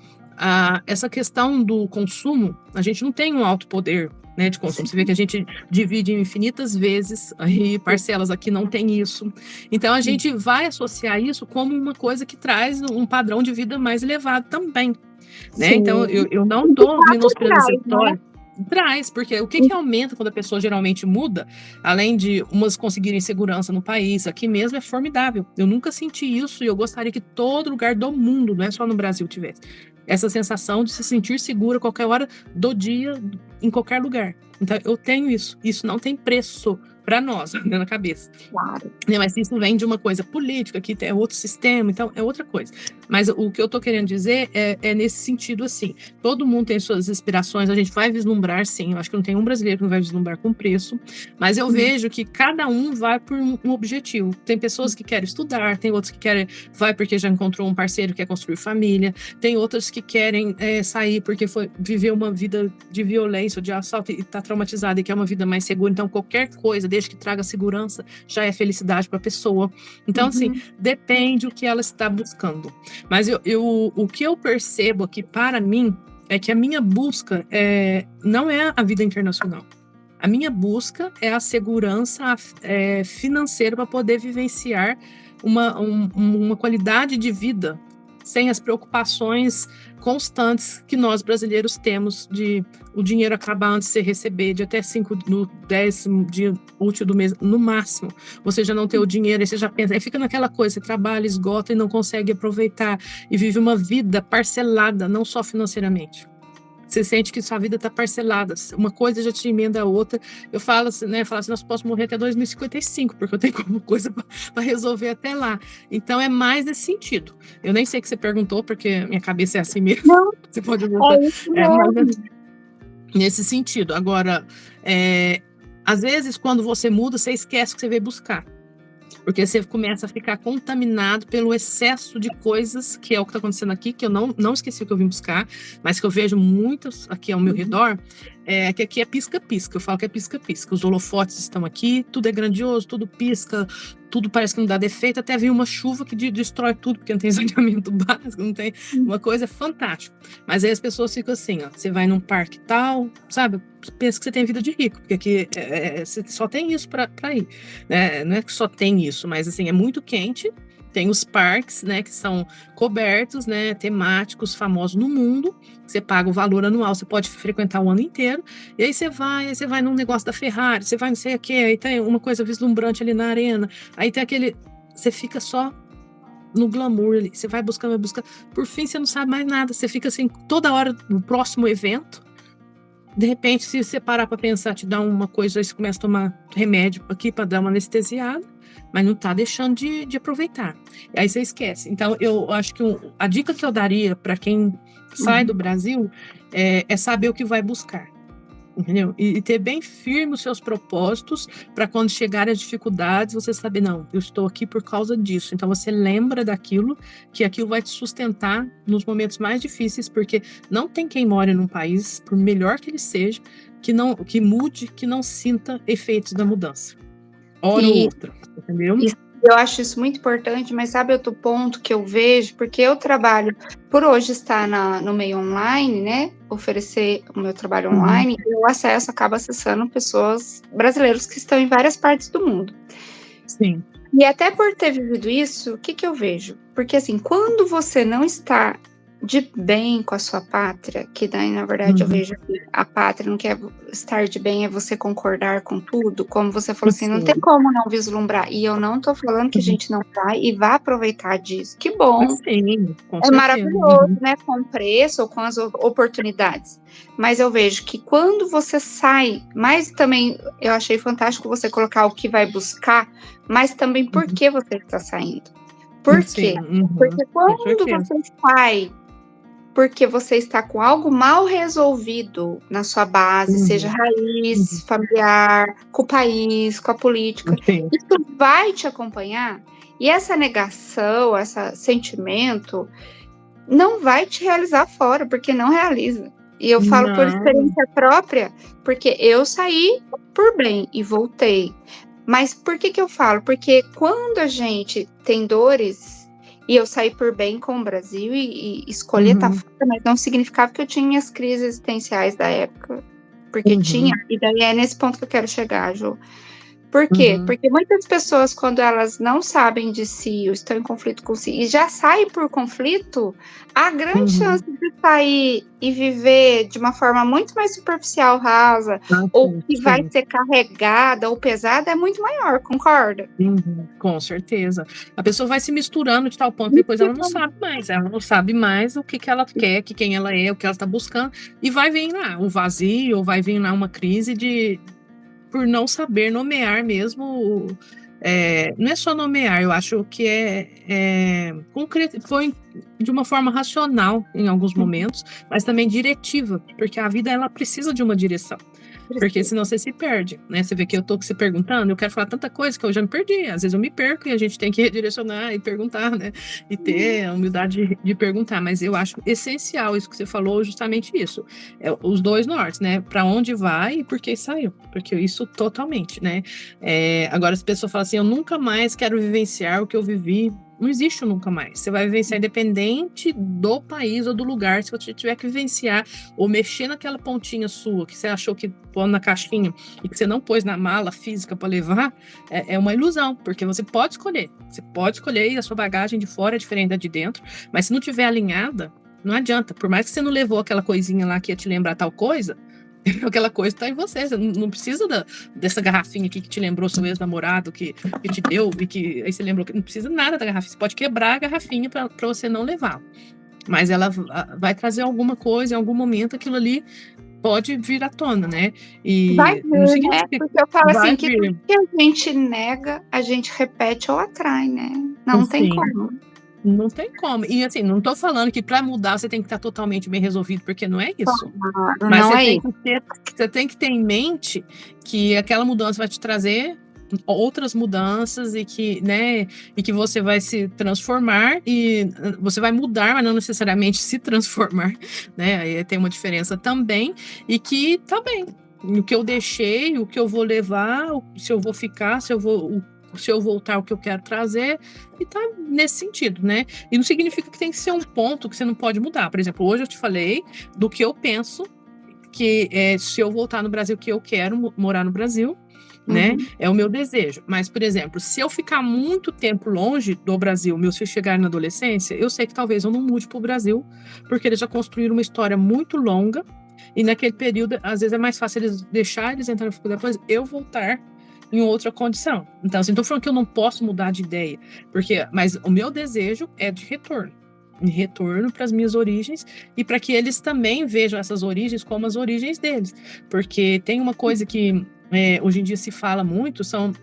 essa questão do consumo, a gente não tem um alto poder, né, de consumo. Você vê que a gente divide infinitas vezes, aí parcelas aqui não tem isso. Então a gente vai associar isso como uma coisa que traz um padrão de vida mais elevado também, né? Então eu não estou menosprezando essa história. Traz, porque o que aumenta quando a pessoa geralmente muda, além de umas conseguirem segurança no país, aqui mesmo é formidável. Eu nunca senti isso e eu gostaria que todo lugar do mundo, não é só no Brasil, tivesse essa sensação de se sentir segura a qualquer hora do dia, em qualquer lugar. Então, eu tenho isso. Isso não tem preço para nós, né, na cabeça. Claro. Mas isso vem de uma coisa política, que é outro sistema, então é outra coisa. Mas o que eu tô querendo dizer é nesse sentido, assim, todo mundo tem suas inspirações, a gente vai vislumbrar, sim, eu acho que não tem um brasileiro que não vai vislumbrar com preço, mas eu vejo que cada um vai por um objetivo. Tem pessoas que querem estudar, tem outros que querem, vai porque já encontrou um parceiro que quer construir família, tem outros que querem sair porque viver uma vida de violência ou de assalto e tá traumatizada e quer uma vida mais segura, então qualquer coisa, desde que traga segurança, já é felicidade para a pessoa. Então, assim, depende o que ela está buscando. Mas o que eu percebo aqui, para mim, é que a minha busca não é a vida internacional. A minha busca é a segurança financeira para poder vivenciar uma qualidade de vida sem as preocupações constantes que nós brasileiros temos de o dinheiro acabar antes de você receber, de até 5 no 10º dia útil do mês, no máximo. Você já não ter o dinheiro, aí você já pensa, aí fica naquela coisa, você trabalha, esgota e não consegue aproveitar e vive uma vida parcelada, não só financeiramente. Você sente que sua vida está parcelada, uma coisa já te emenda a outra. Eu falo assim, nós posso morrer até 2055, porque eu tenho alguma coisa para resolver até lá. Então é mais nesse sentido. Eu nem sei o que você perguntou, porque minha cabeça é assim mesmo. Não, você pode voltar. Mas nesse sentido. Agora, às vezes, quando você muda, você esquece o que você veio buscar. Porque você começa a ficar contaminado pelo excesso de coisas, que é o que está acontecendo aqui, que eu não esqueci o que eu vim buscar, mas que eu vejo muitas aqui ao meu redor, que aqui é pisca-pisca. Eu falo que é pisca-pisca. Os holofotes estão aqui, tudo é grandioso, tudo pisca, tudo parece que não dá defeito, até vir uma chuva que destrói tudo, porque não tem saneamento básico, não tem... Uma coisa fantástica. Mas aí as pessoas ficam assim, ó, você vai num parque tal, sabe? Pensa que você tem vida de rico, porque aqui você só tem isso para ir. Não é que só tem isso, mas assim, é muito quente, Tem os parques, né, que são cobertos, né, temáticos, famosos no mundo. Você paga o valor anual, você pode frequentar o ano inteiro. E aí você vai num negócio da Ferrari, você vai não sei o quê, aí tem uma coisa vislumbrante ali na arena. Aí tem aquele... Você fica só no glamour ali. Você vai buscando, vai buscando. Por fim, você não sabe mais nada. Você fica assim, toda hora no próximo evento. De repente, se você parar para pensar, te dá uma coisa, aí você começa a tomar remédio aqui para dar uma anestesiada, mas não tá deixando de aproveitar. Aí você esquece. Então, eu acho que a dica que eu daria para quem sai do Brasil é saber o que vai buscar. Entendeu? E ter bem firme os seus propósitos para quando chegarem as dificuldades, você saber, não, eu estou aqui por causa disso. Então você lembra daquilo, que aquilo vai te sustentar nos momentos mais difíceis, porque não tem quem more num país, por melhor que ele seja, que mude, que não sinta efeitos da mudança. Hora ou outra, entendeu? Eu acho isso muito importante, mas sabe outro ponto que eu vejo? Porque eu trabalho, por hoje estar no meio online, né? Oferecer o meu trabalho online, eu acabo acessando pessoas brasileiros que estão em várias partes do mundo. Sim. E até por ter vivido isso, o que eu vejo? Porque assim, quando você não está de bem com a sua pátria, que daí, na verdade, eu vejo que a pátria não quer estar de bem, é você concordar com tudo, como você falou assim, não tem como não vislumbrar. E eu não tô falando que a gente não vai e vá aproveitar disso. Que bom. Sim, com é certeza. maravilhoso, né? Com o preço ou com as oportunidades. Mas eu vejo que quando você sai, mas também eu achei fantástico você colocar o que vai buscar, mas também por que você está saindo. Por quê? Porque quando você sai, porque você está com algo mal resolvido na sua base, seja raiz, familiar, com o país, com a política, isso vai te acompanhar, e essa negação, esse sentimento, não vai te realizar fora, porque não realiza. E eu falo por experiência própria, porque eu saí por bem e voltei. Mas por que eu falo? Porque quando a gente tem dores, e eu saí por bem com o Brasil e escolher estar fora, mas não significava que eu tinha minhas crises existenciais da época. Porque tinha, e daí é nesse ponto que eu quero chegar, Ju. Por quê? Porque muitas pessoas, quando elas não sabem de si, ou estão em conflito com si, e já saem por conflito, a grande chance de sair e viver de uma forma muito mais superficial, rasa, ou que vai ser carregada ou pesada, é muito maior, concorda? Com certeza. A pessoa vai se misturando de tal ponto, depois ela não sabe mais. Ela não sabe mais o que ela quer, quem ela é, o que ela está buscando, e vai vir lá um vazio, ou vai vir lá uma crise por não saber nomear mesmo. Não é só nomear, eu acho que foi de uma forma racional em alguns momentos, mas também diretiva, porque a vida ela precisa de uma direção. Porque senão você se perde, né? Você vê que eu tô se perguntando, eu quero falar tanta coisa que eu já me perdi. Às vezes eu me perco e a gente tem que redirecionar e perguntar, né? E ter a humildade de perguntar. Mas eu acho essencial isso que você falou, justamente isso. Os dois nortes, né? Para onde vai e por que saiu. Porque isso totalmente, né? Agora, as pessoas falam assim, eu nunca mais quero vivenciar o que eu vivi. Não existe o nunca mais. Você vai vivenciar independente do país ou do lugar. Se você tiver que vivenciar ou mexer naquela pontinha sua que você achou que pôr na caixinha e que você não pôs na mala física para levar, é uma ilusão, porque você pode escolher. Você pode escolher e a sua bagagem de fora é diferente da de dentro, mas se não tiver alinhada, não adianta. Por mais que você não levou aquela coisinha lá que ia te lembrar tal coisa, aquela coisa está em você. Você não precisa dessa garrafinha aqui que te lembrou seu ex-namorado, que te deu, e que aí você lembrou que não precisa nada da garrafinha. Você pode quebrar a garrafinha para você não levar. Mas ela vai trazer alguma coisa, em algum momento, aquilo ali pode vir à tona, né? E vai vir, não significa, né? Porque eu falo assim, que tudo que a gente nega, a gente repete ou atrai, né? Não tem como. Não tem como. E assim, não tô falando que para mudar você tem que estar totalmente bem resolvido, porque não é isso. Mas você tem que ter em mente que aquela mudança vai te trazer outras mudanças e que, né, e que você vai se transformar e você vai mudar, mas não necessariamente se transformar, né? Aí tem uma diferença também, e que tá bem. O que eu deixei, o que eu vou levar, se eu vou ficar, se eu voltar, o que eu quero trazer, e tá nesse sentido, né? E não significa que tem que ser um ponto que você não pode mudar. Por exemplo, hoje eu te falei do que eu penso, que se eu voltar no Brasil, que eu quero morar no Brasil, né? É o meu desejo. Mas, por exemplo, se eu ficar muito tempo longe do Brasil, meus filhos chegarem na adolescência, eu sei que talvez eu não mude para o Brasil, porque eles já construíram uma história muito longa, e naquele período, às vezes é mais fácil eles deixar eles entrarem na faculdade, depois eu voltar em outra condição. Então, assim, tô falando que eu não posso mudar de ideia, mas o meu desejo é de retorno para as minhas origens e para que eles também vejam essas origens como as origens deles. Porque tem uma coisa que hoje em dia se fala muito, são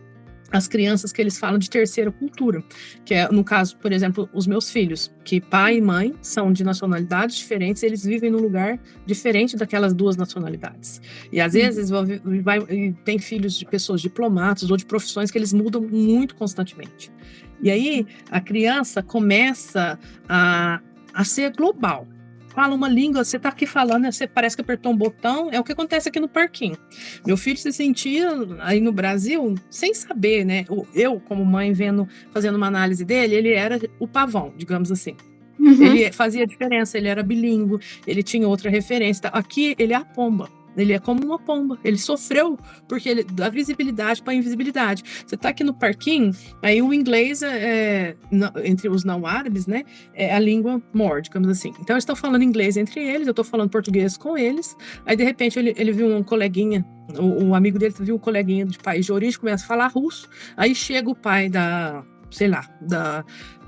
as crianças que eles falam de terceira cultura, que é, no caso, por exemplo, os meus filhos, que pai e mãe são de nacionalidades diferentes, eles vivem num lugar diferente daquelas duas nacionalidades. E às vezes tem filhos de pessoas diplomatas ou de profissões que eles mudam muito constantemente. E aí a criança começa a ser global. Fala uma língua, você tá aqui falando, você parece que apertou um botão, é o que acontece aqui no parquinho. Meu filho se sentia aí no Brasil sem saber, né? Eu, como mãe, fazendo uma análise dele, ele era o pavão, digamos assim. Ele fazia diferença, ele era bilíngue, ele tinha outra referência. Aqui, ele é a pomba. Ele é como uma pomba. Ele sofreu porque ele da visibilidade para invisibilidade. Você está aqui no parquinho, aí o inglês entre os não árabes, né? É a língua maior, digamos assim. Então eles estão falando inglês entre eles, eu estou falando português com eles. Aí de repente ele viu um coleguinha, um amigo dele viu um coleguinha de país de origem, começa a falar russo. Aí chega o pai da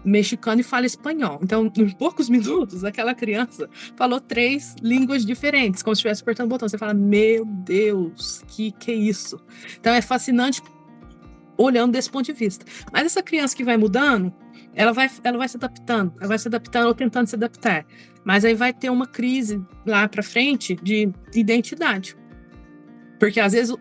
mexicano e fala espanhol. Então, em poucos minutos, aquela criança falou 3 línguas diferentes, como se estivesse apertando o botão. Você fala, meu Deus, que é isso? Então, é fascinante olhando desse ponto de vista. Mas essa criança que vai mudando, ela vai se adaptando ou tentando se adaptar. Mas aí vai ter uma crise lá para frente de identidade. Porque, às vezes,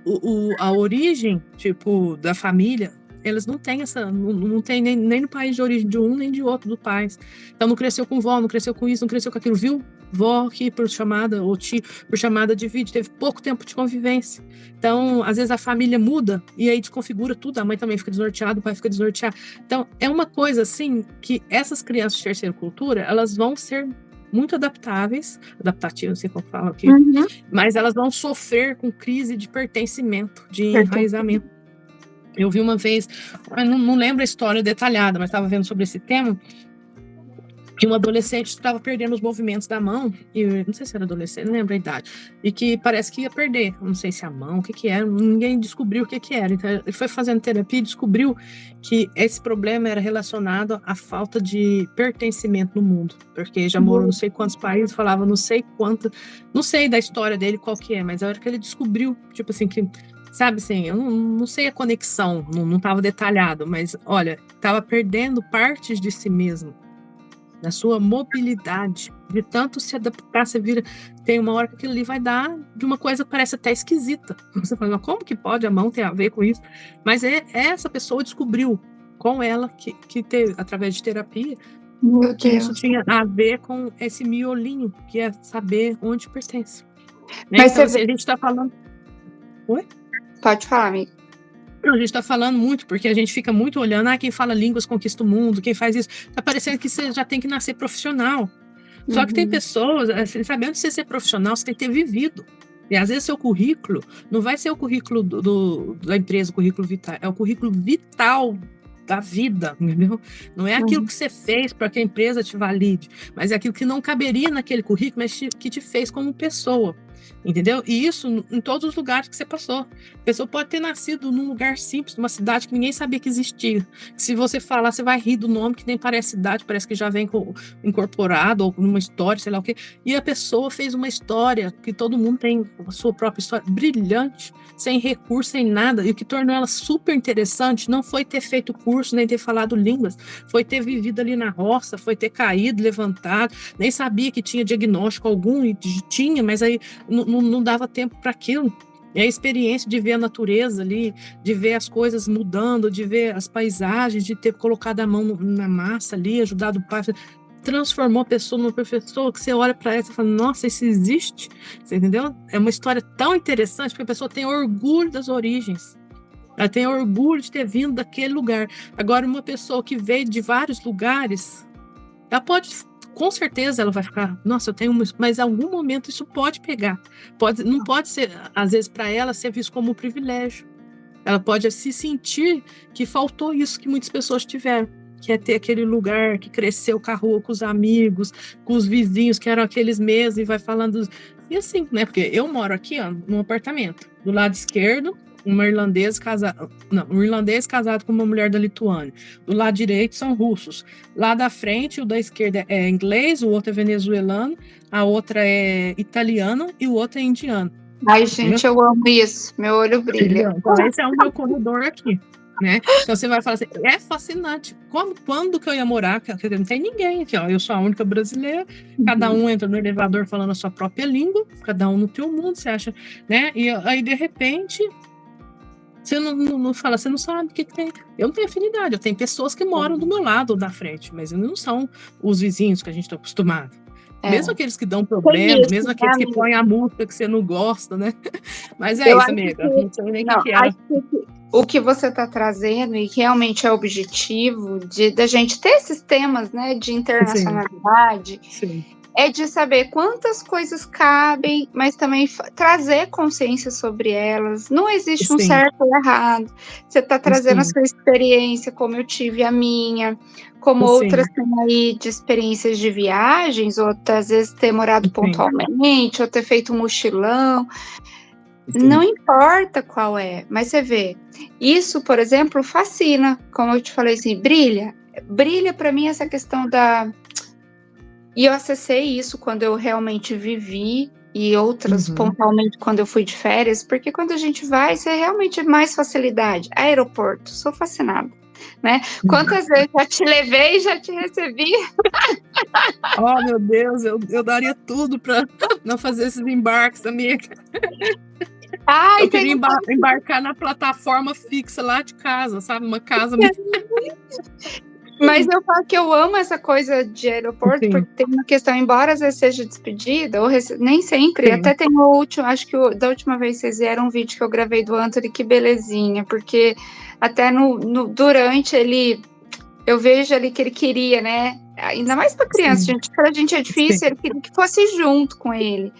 a origem, tipo, da família, eles não têm não tem nem no país de origem de um, nem de outro do pais. Então não cresceu com vó, não cresceu com isso, não cresceu com aquilo. Viu vó aqui por chamada, ou tio por chamada de vídeo, teve pouco tempo de convivência. Então, às vezes a família muda e aí desconfigura tudo, a mãe também fica desnorteada, o pai fica desnorteado. Então, é uma coisa assim que essas crianças de terceira cultura, elas vão ser muito adaptativas, não sei como fala aqui, mas elas vão sofrer com crise de pertencimento, de enraizamento. Eu vi uma vez, não lembro a história detalhada, mas estava vendo sobre esse tema, que um adolescente estava perdendo os movimentos da mão, e não sei se era adolescente, não lembro a idade, e que parece que ia perder, não sei se a mão, o que era, ninguém descobriu o que era. Então ele foi fazendo terapia e descobriu que esse problema era relacionado à falta de pertencimento no mundo, porque já morou não sei quantos países, falava não sei da história dele qual que é, mas a hora que ele descobriu, tipo assim, que sabe assim, eu não sei a conexão, não estava detalhado, mas olha, estava perdendo partes de si mesmo, da sua mobilidade, de tanto se adaptar, você vira, tem uma hora que aquilo ali vai dar de uma coisa que parece até esquisita. Você fala, mas como que pode a mão ter a ver com isso? Mas essa pessoa descobriu com ela, que teve, através de terapia, que isso tinha a ver com esse miolinho, que é saber onde pertence. Né? Mas então, assim, a gente está falando... Oi? Pode falar, amiga. A gente está falando muito, porque a gente fica muito olhando, quem fala línguas conquista o mundo, quem faz isso. Tá parecendo que você já tem que nascer profissional. Só que tem pessoas, assim, sabendo que você ser profissional, você tem que ter vivido. E às vezes seu currículo não vai ser o currículo da empresa, o currículo vital, é o currículo vital da vida, entendeu? Não é aquilo que você fez para que a empresa te valide, mas é aquilo que não caberia naquele currículo, mas que te fez como pessoa. Entendeu? E isso em todos os lugares que você passou. A pessoa pode ter nascido num lugar simples, numa cidade que ninguém sabia que existia. Se você falar, você vai rir do nome, que nem parece cidade, parece que já vem incorporado, ou numa história, sei lá o quê. E a pessoa fez uma história, que todo mundo tem a sua própria história, brilhante, sem recurso, sem nada. E o que tornou ela super interessante não foi ter feito curso, nem ter falado línguas, foi ter vivido ali na roça, foi ter caído, levantado, nem sabia que tinha diagnóstico algum, e tinha, mas aí não dava tempo para aquilo. E a experiência de ver a natureza ali, de ver as coisas mudando, de ver as paisagens, de ter colocado a mão na massa ali, ajudado o pai, transformou a pessoa numa pessoa que você olha para ela e fala, nossa, isso existe? Você entendeu? É uma história tão interessante, porque a pessoa tem orgulho das origens. Ela tem orgulho de ter vindo daquele lugar. Agora, uma pessoa que veio de vários lugares, ela pode... Com certeza ela vai ficar, nossa, eu tenho mas em algum momento isso pode pegar. Não pode ser, às vezes, para ela ser visto como um privilégio. ela pode se sentir que faltou isso que muitas pessoas tiveram, que é ter aquele lugar que cresceu com a rua, com os amigos, com os vizinhos, que eram aqueles mesmos, e vai falando. E assim, né? Porque eu moro aqui, ó, num apartamento. Do lado esquerdo, um irlandês casado com uma mulher da Lituânia. Do lado direito são russos. Lá da frente, o da esquerda é inglês, o outro é venezuelano, a outra é italiana e o outro é indiano. Ai, gente, eu amo isso. Meu olho brilha. Então, esse é o meu corredor aqui, né? Então você vai falar assim, é fascinante. Quando que eu ia morar? Porque não tem ninguém aqui, ó. Eu sou a única brasileira. Cada um entra no elevador falando a sua própria língua, cada um no teu mundo, você acha, né? E aí, de repente, você não fala, você não sabe o que tem. Eu não tenho afinidade, eu tenho pessoas que moram do meu lado ou da frente, mas não são os vizinhos que a gente está acostumado. Mesmo aqueles que dão problemas, isso, mesmo aqueles que põem a música que você não gosta, né? Mas Eu isso, acho amiga. que- Não sei nem o Não, que era. acho que o que você está trazendo, e que realmente é o objetivo da gente ter esses temas, né, de internacionalidade, Sim. é de saber quantas coisas cabem, mas também trazer consciência sobre elas. Não existe um Sim. certo ou errado. Você está trazendo a Sim. sua experiência, como eu tive a minha, como Sim. outras têm aí de experiências de viagens, ou às vezes ter morado Sim. pontualmente, ou ter feito um mochilão. Sim. Não importa qual é, mas você vê. Isso, por exemplo, fascina. Como eu te falei assim, brilha. Brilha para mim essa questão da... E eu acessei isso quando eu realmente vivi, e outras pontualmente quando eu fui de férias, porque quando a gente vai, você realmente é mais facilidade. Aeroporto, sou fascinada, né? Quantas vezes já te levei e já te recebi? Oh, meu Deus, eu daria tudo para não fazer esses embarques, amiga. Ai, Eu queria embarcar na plataforma fixa lá de casa, sabe? Uma casa. Mas eu falo que eu amo essa coisa de aeroporto, Sim. porque tem uma questão, embora às vezes seja despedida, ou nem sempre, Sim. até tem o último, acho que da última vez que vocês vieram um vídeo que eu gravei do Anthony, que belezinha, porque até durante ele, eu vejo ali que ele queria, né, ainda mais para criança, gente, pra gente é difícil, ele queria que fosse junto com ele,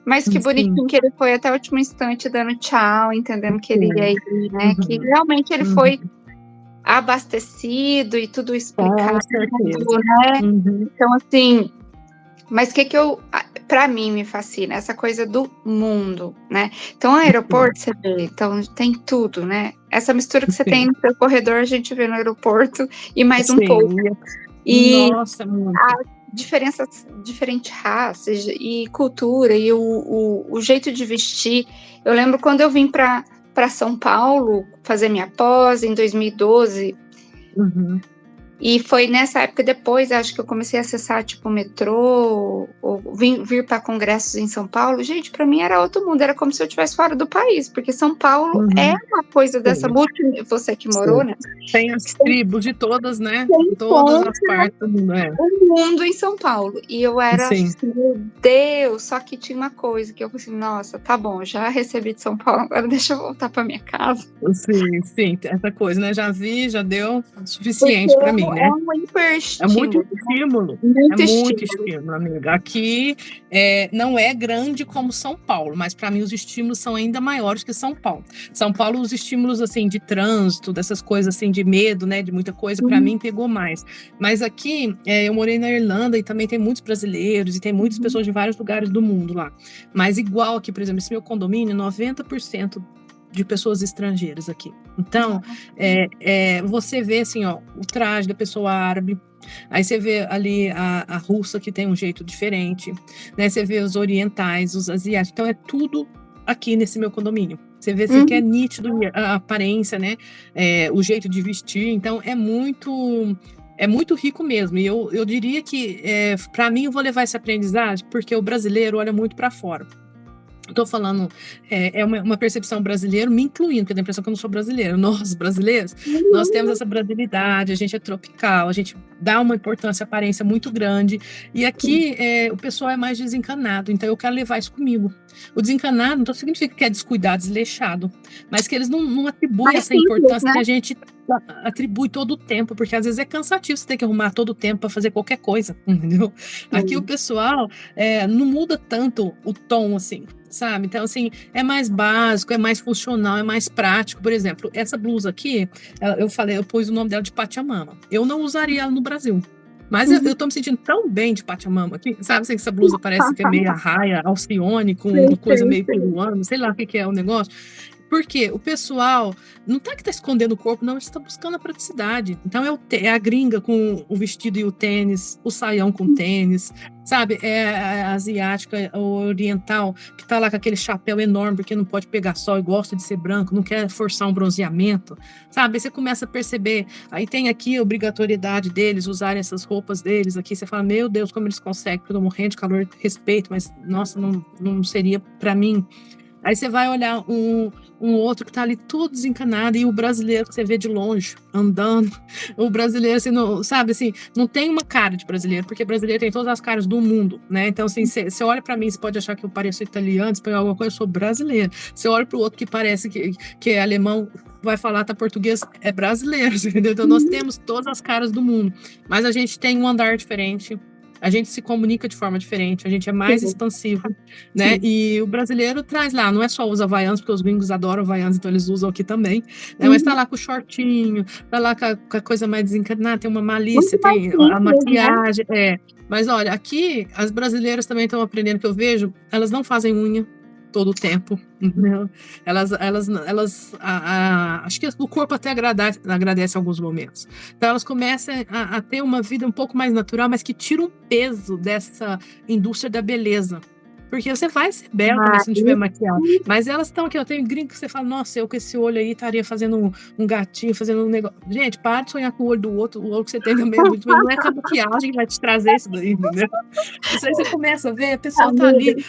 mas que bonitinho que ele foi até o último instante dando tchau, entendendo que ele ia ir, né, que realmente ele foi abastecido e tudo explicado, né? Então, assim, mas para mim me fascina essa coisa do mundo, né? Então, o aeroporto, você vê, então tem tudo, né? Essa mistura que você tem no seu corredor, a gente vê no aeroporto e mais um pouco. E nossa, muito. a diferentes raças e cultura e o jeito de vestir. Eu lembro quando eu vim para São Paulo fazer minha pós em 2012. E foi nessa época, depois, acho que eu comecei a acessar, tipo, o metrô, ou vir para congressos em São Paulo. Gente, para mim era outro mundo, era como se eu estivesse fora do país, porque São Paulo é uma coisa dessa você que morou, né? Tem as tribos de todas, né? Todas as partes do mundo, o mundo em São Paulo. E eu era assim, meu Deus, só que tinha uma coisa que eu falei assim, nossa, tá bom, já recebi de São Paulo, agora deixa eu voltar para minha casa. Sim, essa coisa, né? Já vi, já deu suficiente para mim, né? É muito estímulo. Muito estímulo, amiga. Aqui não é grande como São Paulo, mas para mim os estímulos são ainda maiores que São Paulo. São Paulo, os estímulos assim de trânsito, dessas coisas assim de medo, né? De muita coisa, para mim pegou mais. Mas aqui eu morei na Irlanda e também tem muitos brasileiros e tem muitas pessoas de vários lugares do mundo lá. Mas igual aqui, por exemplo, esse meu condomínio, 90% de pessoas estrangeiras aqui. Então, você vê assim, ó, o traje da pessoa árabe, aí você vê ali a russa que tem um jeito diferente, né? Você vê os orientais, os asiáticos. Então, é tudo aqui nesse meu condomínio. Você vê assim, que é nítido a aparência, né? O jeito de vestir. Então, é muito rico mesmo. E eu diria que, para mim, eu vou levar esse aprendizado porque o brasileiro olha muito para fora. Estou falando, uma percepção brasileira, me incluindo, porque eu tenho a impressão que eu não sou brasileira. Nós, brasileiros, nós temos essa brasilidade, a gente é tropical, a gente dá uma importância, aparência muito grande. E aqui o pessoal é mais desencanado, então eu quero levar isso comigo. O desencanado não significa que é descuidado, desleixado, mas que eles não atribuem essa importância, né? Que a gente atribui todo o tempo, porque às vezes é cansativo você ter que arrumar todo o tempo para fazer qualquer coisa, entendeu? Aqui o pessoal não muda tanto o tom, assim. sabe? Então, assim, é mais básico, é mais funcional, é mais prático. Por exemplo, essa blusa aqui, eu pus o nome dela de Pachamama. Eu não usaria ela no Brasil. Mas eu tô me sentindo tão bem de Pachamama aqui, sabe? Assim, essa blusa parece que é meio raia, alcione, com uma coisa meio peruana, sei lá o que é o negócio. Porque o pessoal não tá que tá escondendo o corpo, não, eles estão buscando a praticidade. Então é a gringa com o vestido e o tênis, o saião com tênis, sabe? É a asiática, o oriental, que tá lá com aquele chapéu enorme, porque não pode pegar sol e gosta de ser branco, não quer forçar um bronzeamento, sabe? Aí você começa a perceber, aí tem aqui a obrigatoriedade deles usarem essas roupas deles aqui, você fala, meu Deus, como eles conseguem, porque eu tô morrendo de calor, respeito, mas, nossa, não seria para mim. Aí você vai olhar um outro que tá ali todo desencanado, e o brasileiro que você vê de longe, andando, o brasileiro, assim, não, sabe, assim, não tem uma cara de brasileiro, porque brasileiro tem todas as caras do mundo, né? Então, assim, você olha pra mim, você pode achar que eu pareço italiano, espanhol, alguma coisa, eu sou brasileiro. Você olha pro outro que parece que é alemão, vai falar, tá português, é brasileiro, entendeu? Então, nós temos todas as caras do mundo, mas a gente tem um andar diferente, a gente se comunica de forma diferente, a gente é mais expansivo, né? E o brasileiro traz lá, não é só os havaianos, porque os gringos adoram havaianos, então eles usam aqui também, né? Mas tá lá com o shortinho, tá lá com a coisa mais desencanada, tem uma malícia, Muito mais tem a simples, né? maquiagem, Mas olha, aqui as brasileiras também estão aprendendo, que eu vejo, elas não fazem unha todo o tempo, entendeu? Acho que o corpo até agradece em alguns momentos. Então elas começam a ter uma vida um pouco mais natural, mas que tira um peso dessa indústria da beleza. Porque você vai ser bela também se não tiver maquiagem. Mas elas estão aqui, eu tenho gringo que você fala, nossa, eu com esse olho aí estaria fazendo um gatinho, fazendo um negócio. Gente, para de sonhar com o olho do outro, o olho que você tem também é muito, mas não é com a maquiagem que vai te trazer isso daí, entendeu? Isso aí você começa a ver, a pessoa tá ali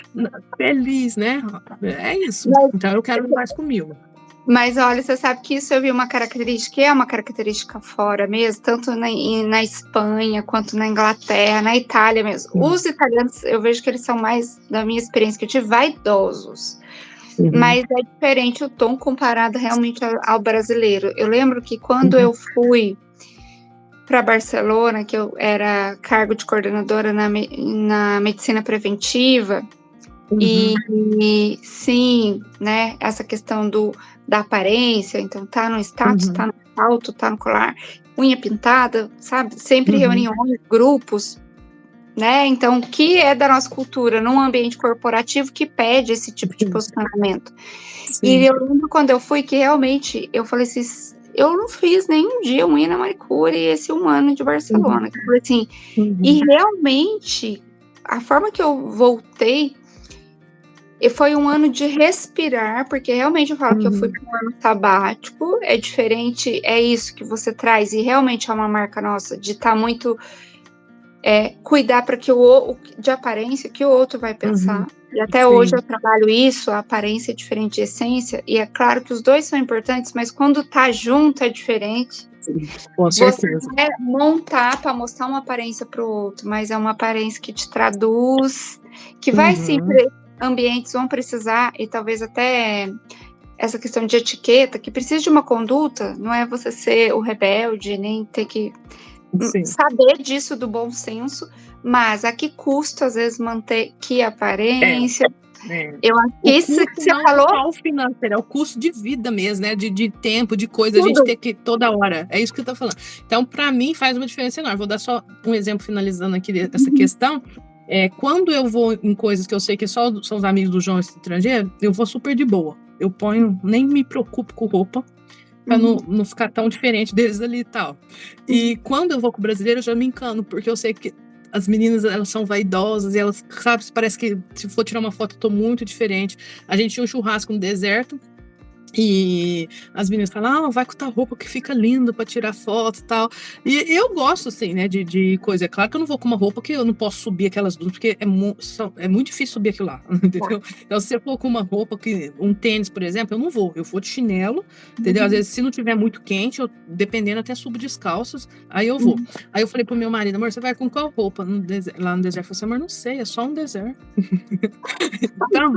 feliz, né? É isso. Então eu quero mais comigo. Mas olha, você sabe que isso eu vi uma característica, que é uma característica fora mesmo, tanto na Espanha, quanto na Inglaterra, na Itália mesmo. Os italianos, eu vejo que eles são mais, da minha experiência que eu tive, vaidosos. Mas é diferente o tom comparado realmente ao brasileiro. Eu lembro que quando eu fui para Barcelona, que eu era cargo de coordenadora na medicina preventiva, e sim, né, essa questão da aparência, então tá no status, tá no salto, tá no colar, unha pintada, sabe? Sempre reuniões, grupos, né? Então, que é da nossa cultura, num ambiente corporativo que pede esse tipo de posicionamento. E eu lembro quando eu fui que realmente eu falei assim, eu não fiz nenhum dia unha na manicure esse 1 ano de Barcelona. Eu falei assim, e realmente a forma que eu voltei foi 1 ano de respirar, porque realmente eu falo que eu fui para um ano sabático, é diferente, é isso que você traz, e realmente é uma marca nossa, de estar muito, cuidar para que de aparência, que o outro vai pensar, e até hoje eu trabalho isso, a aparência é diferente de essência, e é claro que os dois são importantes, mas quando tá junto é diferente. Com certeza. Você quer montar para mostrar uma aparência para o outro, mas é uma aparência que te traduz, que vai sempre ambientes vão precisar, e talvez até essa questão de etiqueta, que precisa de uma conduta, não é você ser o rebelde, nem ter que saber disso do bom senso, mas a que custo, às vezes, manter que aparência. Eu acho que isso que você falou. Não é o financeiro, é o custo de vida mesmo, né? De tempo, de coisa, a gente ter que toda hora. É isso que eu tô falando. Então, para mim, faz uma diferença enorme. Vou dar só um exemplo finalizando aqui dessa questão. Quando eu vou em coisas que eu sei que só são os amigos do João estrangeiro, eu vou super de boa. Eu ponho, nem me preocupo com roupa, pra não ficar tão diferente deles ali e tal. E quando eu vou com o brasileiro, eu já me encano, porque eu sei que as meninas, elas são vaidosas, e elas, sabe, parece que se for tirar uma foto, eu tô muito diferente. A gente tinha um churrasco no deserto, e as meninas falam, vai com tal roupa que fica lindo pra tirar foto e tal. E eu gosto, assim, né, de coisa. É claro que eu não vou com uma roupa que eu não posso subir aquelas duas, porque é muito difícil subir aquilo lá, entendeu? Então, se eu for com uma roupa, um tênis, por exemplo, eu não vou. Eu vou de chinelo, entendeu? Às vezes, se não tiver muito quente, dependendo, até subo descalços, aí eu vou. Aí eu falei pro meu marido, amor, você vai com qual roupa lá no deserto? Eu falei assim, amor, não sei, é só um deserto. Então,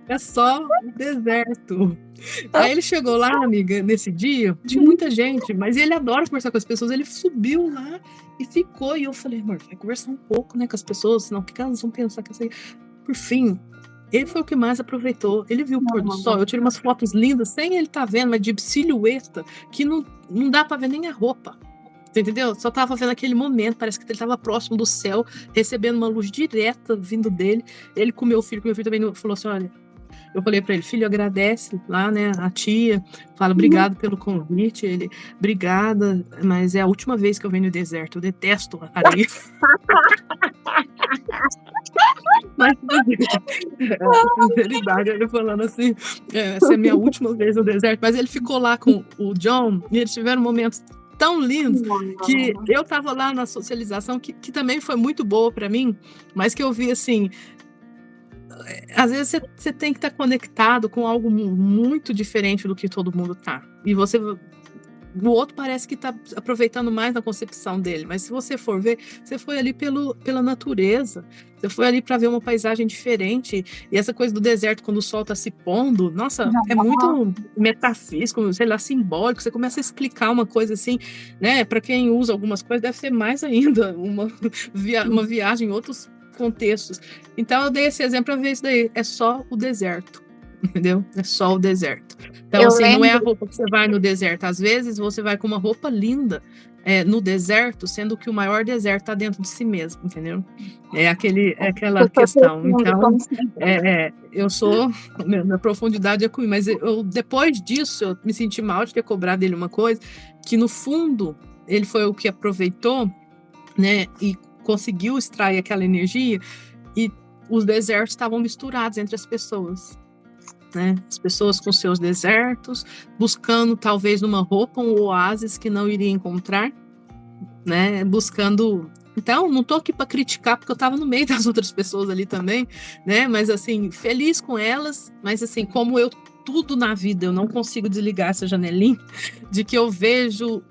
é só um deserto. Aí ele chegou lá, amiga, nesse dia, tinha muita gente, mas ele adora conversar com as pessoas, ele subiu lá e ficou, e eu falei, amor, vai conversar um pouco, né, com as pessoas, senão o que elas vão pensar que eu sei? Por fim, Ele foi o que mais aproveitou. Ele viu o pôr do sol. Eu tirei umas fotos lindas, sem ele estar vendo, mas de silhueta, que não dá para ver nem a roupa. Você entendeu? Só tava vendo aquele momento, parece que ele estava próximo do céu, recebendo uma luz direta vindo dele. Ele com meu filho também falou assim: olha, eu falei para ele, filho, agradece lá, né, a tia, fala obrigado pelo convite. Ele, obrigada, mas é a última vez que eu venho no deserto, eu detesto areia. Mas, sinceridade, ele falando assim, essa é a minha última vez no deserto. Mas ele ficou lá com o John e eles tiveram momentos tão lindos que eu tava lá na socialização que também foi muito boa para mim, mas que eu vi assim, às vezes você tem que estar conectado com algo muito diferente do que todo mundo tá. E o outro parece que está aproveitando mais na concepção dele, mas se você for ver, você foi ali pela natureza, você foi ali para ver uma paisagem diferente, e essa coisa do deserto quando o sol está se pondo, nossa, é muito metafísico, sei lá, simbólico, você começa a explicar uma coisa assim, né, para quem usa algumas coisas, deve ser mais ainda uma viagem em outros contextos. Então eu dei esse exemplo para ver isso daí, é só o deserto. Entendeu? É só o deserto. Então, assim, não é a roupa que você vai no deserto. Às vezes, você vai com uma roupa linda no deserto, sendo que o maior deserto está dentro de si mesmo, entendeu? É aquela questão. Então, eu sou... Minha profundidade é comigo. Mas depois disso, eu me senti mal de ter cobrado dele uma coisa que, no fundo, ele foi o que aproveitou, né? E conseguiu extrair aquela energia e os desertos estavam misturados entre as pessoas. Né? As pessoas com seus desertos, buscando talvez numa roupa um oásis que não iria encontrar, né? Buscando. Então, não tô aqui para criticar, porque eu estava no meio das outras pessoas ali também, né? Mas assim, feliz com elas, mas assim, como tudo na vida, eu não consigo desligar essa janelinha de que eu vejo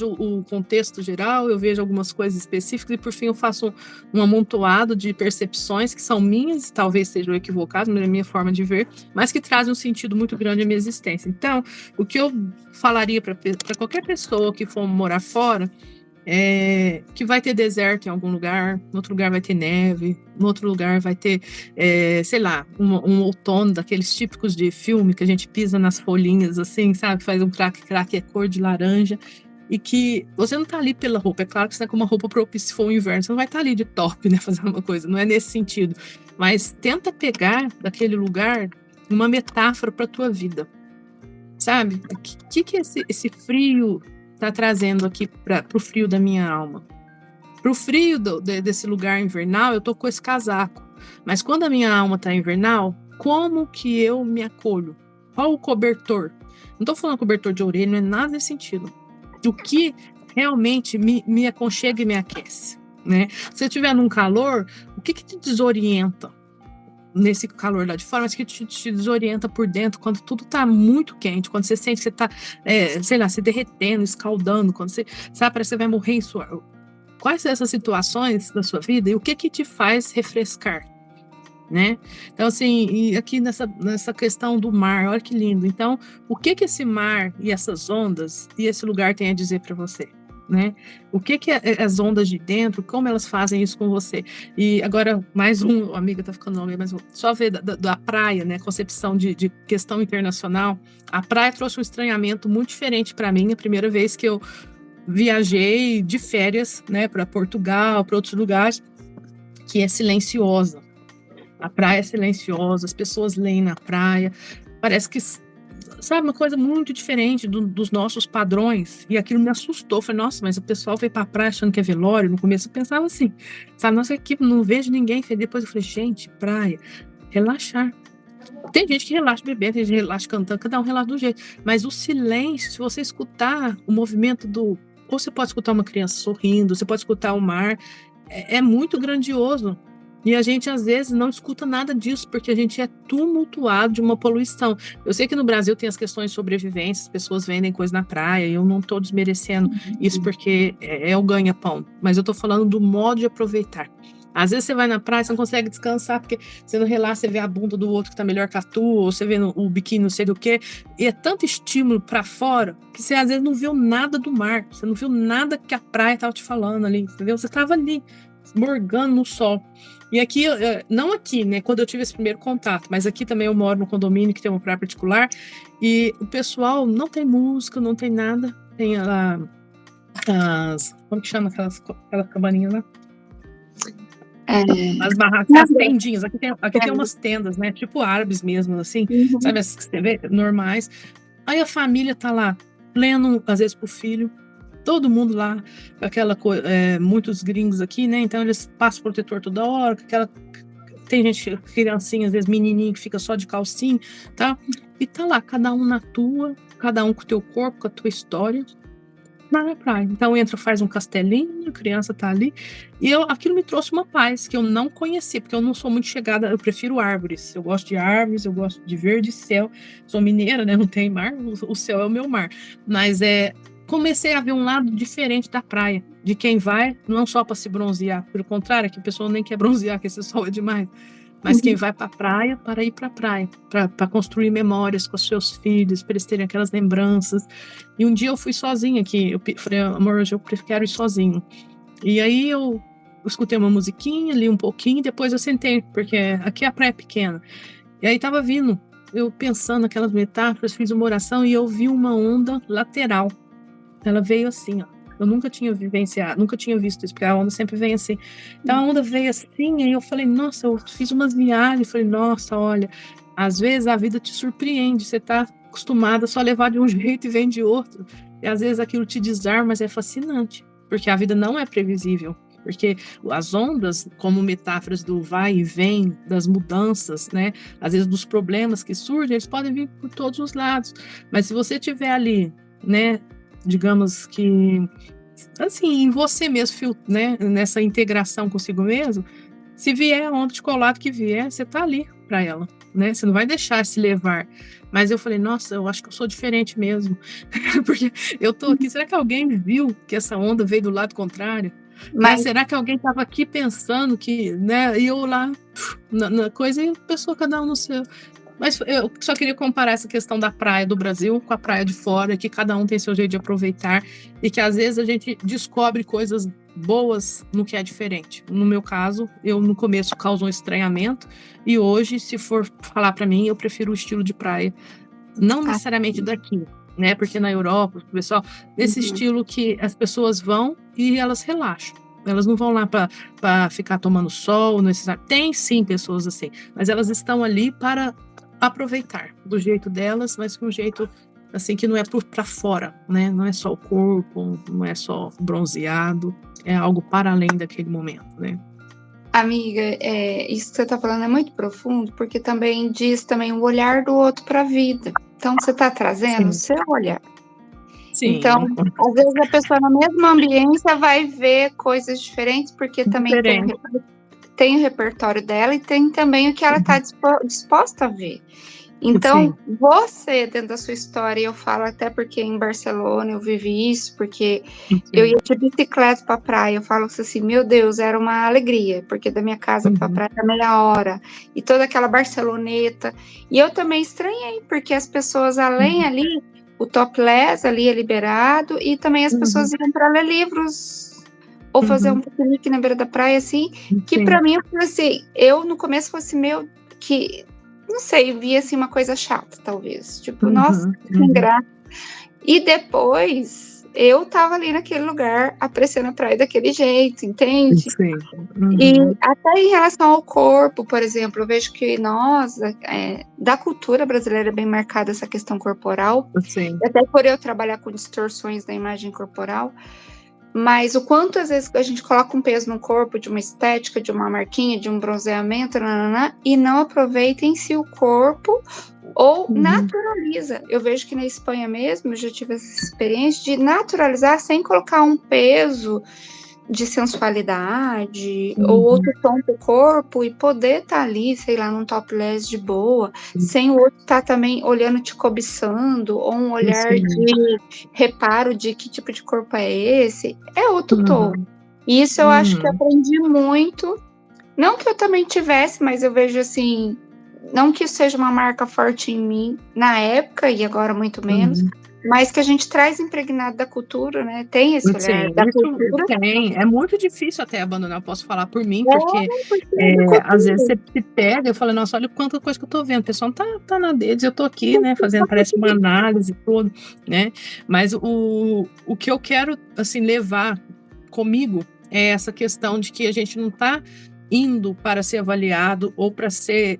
o contexto geral, eu vejo algumas coisas específicas e, por fim, eu faço um amontoado de percepções que são minhas, talvez sejam equivocadas, mas é a minha forma de ver, mas que trazem um sentido muito grande à minha existência. Então, o que eu falaria para qualquer pessoa que for morar fora que vai ter deserto em algum lugar, no outro lugar vai ter neve, no outro lugar vai ter, sei lá, um outono daqueles típicos de filme que a gente pisa nas folhinhas assim, sabe? Faz um craque, é cor de laranja. E que você não tá ali pela roupa, é claro que você tá com uma roupa propícia se for o inverno, você não vai estar ali de top, né, fazendo uma coisa, não é nesse sentido. Mas tenta pegar daquele lugar uma metáfora para tua vida, sabe? O que esse frio tá trazendo aqui para o frio da minha alma? Para o frio desse lugar invernal, eu tô com esse casaco. Mas quando a minha alma tá invernal, como que eu me acolho? Qual o cobertor? Não tô falando cobertor de orelha, não é nada nesse sentido. O que realmente me aconchega e me aquece, né? Se eu estiver num calor, o que te desorienta nesse calor lá de fora, mas que te desorienta por dentro, quando tudo tá muito quente, quando você sente que você tá, sei lá, se derretendo, escaldando, quando você, sabe, parece que você vai morrer em suor. Quais são essas situações da sua vida e o que te faz refrescar, né? Então, assim, e aqui nessa questão do mar, olha que lindo. Então, o que esse mar e essas ondas e esse lugar tem a dizer para você? Né? O que as ondas de dentro, como elas fazem isso com você? E agora, mais a amiga tá ficando longa, mas só ver da praia, né? Concepção de questão internacional. A praia trouxe um estranhamento muito diferente para mim. A primeira vez que eu viajei de férias, né? Para Portugal, para outros lugares, que é silenciosa. A praia é silenciosa, as pessoas leem na praia. Parece que, sabe, uma coisa muito diferente dos nossos padrões. E aquilo me assustou. Falei, nossa, mas o pessoal veio pra praia achando que é velório. No começo eu pensava assim, sabe, nossa equipe, não vejo ninguém. Depois eu falei, gente, praia, relaxar. Tem gente que relaxa bebendo, tem gente que relaxa cantando, cada um relaxa do jeito. Mas o silêncio, se você escutar o movimento ou você pode escutar uma criança sorrindo, você pode escutar o mar, é muito grandioso. E a gente, às vezes, não escuta nada disso, porque a gente é tumultuado de uma poluição. Eu sei que no Brasil tem as questões de sobrevivência, as pessoas vendem coisa na praia, e eu não estou desmerecendo isso porque é o ganha-pão, mas eu estou falando do modo de aproveitar. Às vezes você vai na praia, você não consegue descansar, porque você não relaxa, você vê a bunda do outro que tá melhor que a tua, ou você vê o biquíni não sei do quê, e é tanto estímulo para fora, que você às vezes não viu nada do mar, você não viu nada que a praia tava te falando ali, entendeu? Você tava ali, morgando no sol. E aqui, não aqui, né, quando eu tive esse primeiro contato, mas aqui também eu moro no condomínio que tem uma praia particular, e o pessoal não tem música, não tem nada, tem como que chama aquelas cabaninhas lá? As barracas, as tendinhas. Aqui tem umas tendas, né? Tipo árabes mesmo, assim. Uhum. Sabe essas que você vê? Normais. Aí a família tá lá, pleno, às vezes, pro filho. Todo mundo lá, aquela coisa, muitos gringos aqui, né? Então eles passam protetor toda hora, tem gente, criancinha, às vezes menininho que fica só de calcinha, tá? E tá lá, cada um na tua, cada um com o teu corpo, com a tua história, na praia. Então entra, faz um castelinho, a criança tá ali, e aquilo me trouxe uma paz que eu não conhecia, porque eu não sou muito chegada, eu prefiro árvores, eu gosto de árvores, eu gosto de verde céu, sou mineira, né? Não tem mar, o céu é o meu mar, mas comecei a ver um lado diferente da praia, de quem vai não só para se bronzear, pelo contrário, que a pessoa nem quer bronzear, que esse sol é demais, mas quem vai para a praia para ir para a praia, para construir memórias com os seus filhos, para eles terem aquelas lembranças. E um dia eu fui sozinha aqui, eu falei, amor, hoje eu quero ir sozinho. E aí eu escutei uma musiquinha, li um pouquinho, depois eu sentei, porque aqui a praia é pequena. E aí tava vindo, eu pensando naquelas metáforas, fiz uma oração e eu vi uma onda lateral. Ela veio assim, ó. Eu nunca tinha vivenciado, nunca tinha visto isso, porque a onda sempre vem assim. Então a onda veio assim, aí eu falei, nossa, eu fiz umas viagens, falei, nossa, olha, às vezes a vida te surpreende, você tá acostumada só a levar de um jeito e vem de outro. E às vezes aquilo te desarma, mas é fascinante, porque a vida não é previsível. Porque as ondas, como metáforas do vai e vem, das mudanças, né? Às vezes dos problemas que surgem, eles podem vir por todos os lados. Mas se você estiver ali, né? Digamos que, assim, em você mesmo, né, nessa integração consigo mesmo, se vier a onda de colado que vier, você tá ali para ela, né? Você não vai deixar se levar. Mas eu falei, nossa, eu acho que eu sou diferente mesmo, porque eu tô aqui, será que alguém viu que essa onda veio do lado contrário? Né? Será que alguém estava aqui pensando que, né? E eu lá na coisa e a pessoa, cada um no seu. Mas eu só queria comparar essa questão da praia do Brasil com a praia de fora, que cada um tem seu jeito de aproveitar e que às vezes a gente descobre coisas boas no que é diferente. No meu caso, eu no começo causo um estranhamento e hoje, se for falar para mim, eu prefiro o estilo de praia, não necessariamente daqui, né? Porque na Europa, o pessoal, nesse estilo que as pessoas vão e elas relaxam. Elas não vão lá para ficar tomando sol, necessário. Tem sim pessoas assim, mas elas estão ali para aproveitar do jeito delas, mas com um jeito assim que não é para fora, né? Não é só o corpo, não é só bronzeado, é algo para além daquele momento, né? Amiga, isso que você está falando é muito profundo, porque também diz também o olhar do outro para a vida. Então, você está trazendo o seu olhar. Sim. Então, às vezes a pessoa na mesma ambiência vai ver coisas diferentes, porque também tem o repertório dela e tem também o que ela está disposta a ver. Então, você, dentro da sua história, eu falo até porque em Barcelona eu vivi isso, porque eu ia de bicicleta para a praia, eu falo assim, meu Deus, era uma alegria, porque da minha casa para a praia era meia hora, e toda aquela Barceloneta, e eu também estranhei, porque as pessoas, além ali, o topless ali é liberado, e também as pessoas iam para ler livros, ou fazer um piquenique na beira da praia, assim, que para mim, eu falei assim, eu no começo falei assim, meu, que... não sei, via assim uma coisa chata, talvez. Tipo, nossa, que graça. E depois, eu tava ali naquele lugar, apreciando a praia daquele jeito, entende? E até em relação ao corpo, por exemplo, eu vejo que nós, da cultura brasileira, é bem marcada essa questão corporal. Até por eu trabalhar com distorções da imagem corporal. Mas o quanto, às vezes, a gente coloca um peso no corpo de uma estética, de uma marquinha, de um bronzeamento, e não aproveita em si o corpo ou naturaliza. Eu vejo que na Espanha mesmo, eu já tive essa experiência de naturalizar sem colocar um peso de sensualidade ou outro tom do corpo e poder estar ali, sei lá, num topless de boa, sem o outro estar também olhando, te cobiçando, ou um olhar de reparo de que tipo de corpo é esse, é outro tom. E isso eu acho que eu aprendi muito, não que eu também tivesse, mas eu vejo assim, não que isso seja uma marca forte em mim na época e agora muito menos, mas que a gente traz impregnado da cultura, né? Tem esse olhar Sim, da isso cultura. tem. É muito difícil até abandonar, eu posso falar por mim, porque Porque é da às vezes cultura. você se pega, eu falo, nossa, olha quanta coisa que eu tô vendo, o pessoal tá na deles, eu tô aqui, né, fazendo, parece uma análise e tudo, né? Mas o que eu quero, assim, levar comigo é essa questão de que a gente não tá indo para ser avaliado ou para ser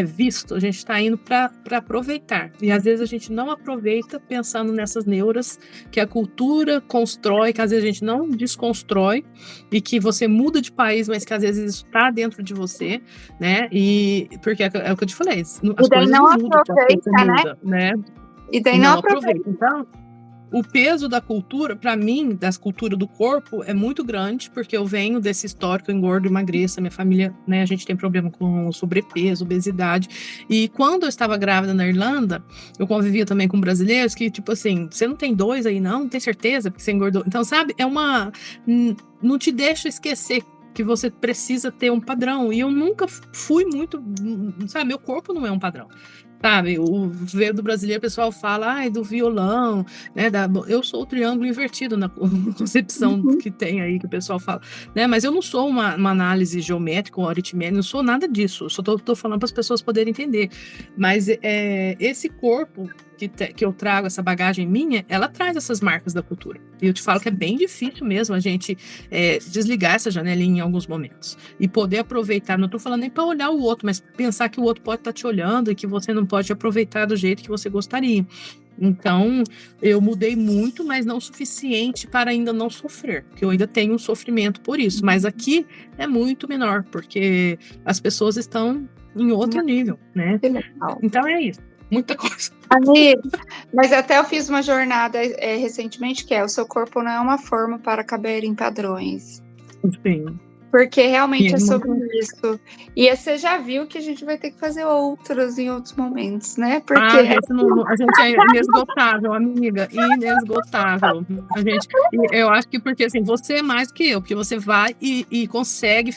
visto, a gente está indo para aproveitar. E às vezes a gente não aproveita pensando nessas neuras que a cultura constrói, que às vezes a gente não desconstrói, e que você muda de país, mas que às vezes isso está dentro de você, né? E porque é o que eu te falei, as E daí coisas não não mudam só porque você aproveita, né? muda, né? E daí E não não aproveita. aproveita. Então, o peso da cultura, para mim, das culturas do corpo, é muito grande, porque eu venho desse histórico, eu engordo, emagreço, minha família, né, a gente tem problema com sobrepeso, obesidade. E quando eu estava grávida na Irlanda, eu convivia também com brasileiros que, tipo assim, você não tem 2 aí, não tem certeza, porque você engordou. Então, sabe, não te deixa esquecer que você precisa ter um padrão. E eu nunca fui muito, sabe, meu corpo não é um padrão. Sabe, o veio do brasileiro, o pessoal fala, ai, do violão, né? Eu sou o triângulo invertido na concepção que tem aí, que o pessoal fala, né? Mas eu não sou uma análise geométrica ou aritmética, não sou nada disso. Eu só tô falando para as pessoas poderem entender. Mas esse corpo que eu trago, essa bagagem minha, ela traz essas marcas da cultura. E eu te falo que é bem difícil mesmo a gente desligar essa janelinha em alguns momentos e poder aproveitar. Não estou falando nem para olhar o outro, mas pensar que o outro pode estar te olhando e que você não pode aproveitar do jeito que você gostaria. Então, eu mudei muito, mas não o suficiente para ainda não sofrer, porque eu ainda tenho um sofrimento por isso. Mas aqui é muito menor, porque as pessoas estão em outro nível, né? Que legal. Então é isso. Muita coisa. Amigo, mas até eu fiz uma jornada recentemente que o seu corpo não é uma forma para caber em padrões. Sim. Porque realmente é sobre isso. E você já viu que a gente vai ter que fazer outros em outros momentos, né? Porque a gente é inesgotável, amiga, inesgotável. Eu acho que porque assim, você é mais que eu, porque você vai e consegue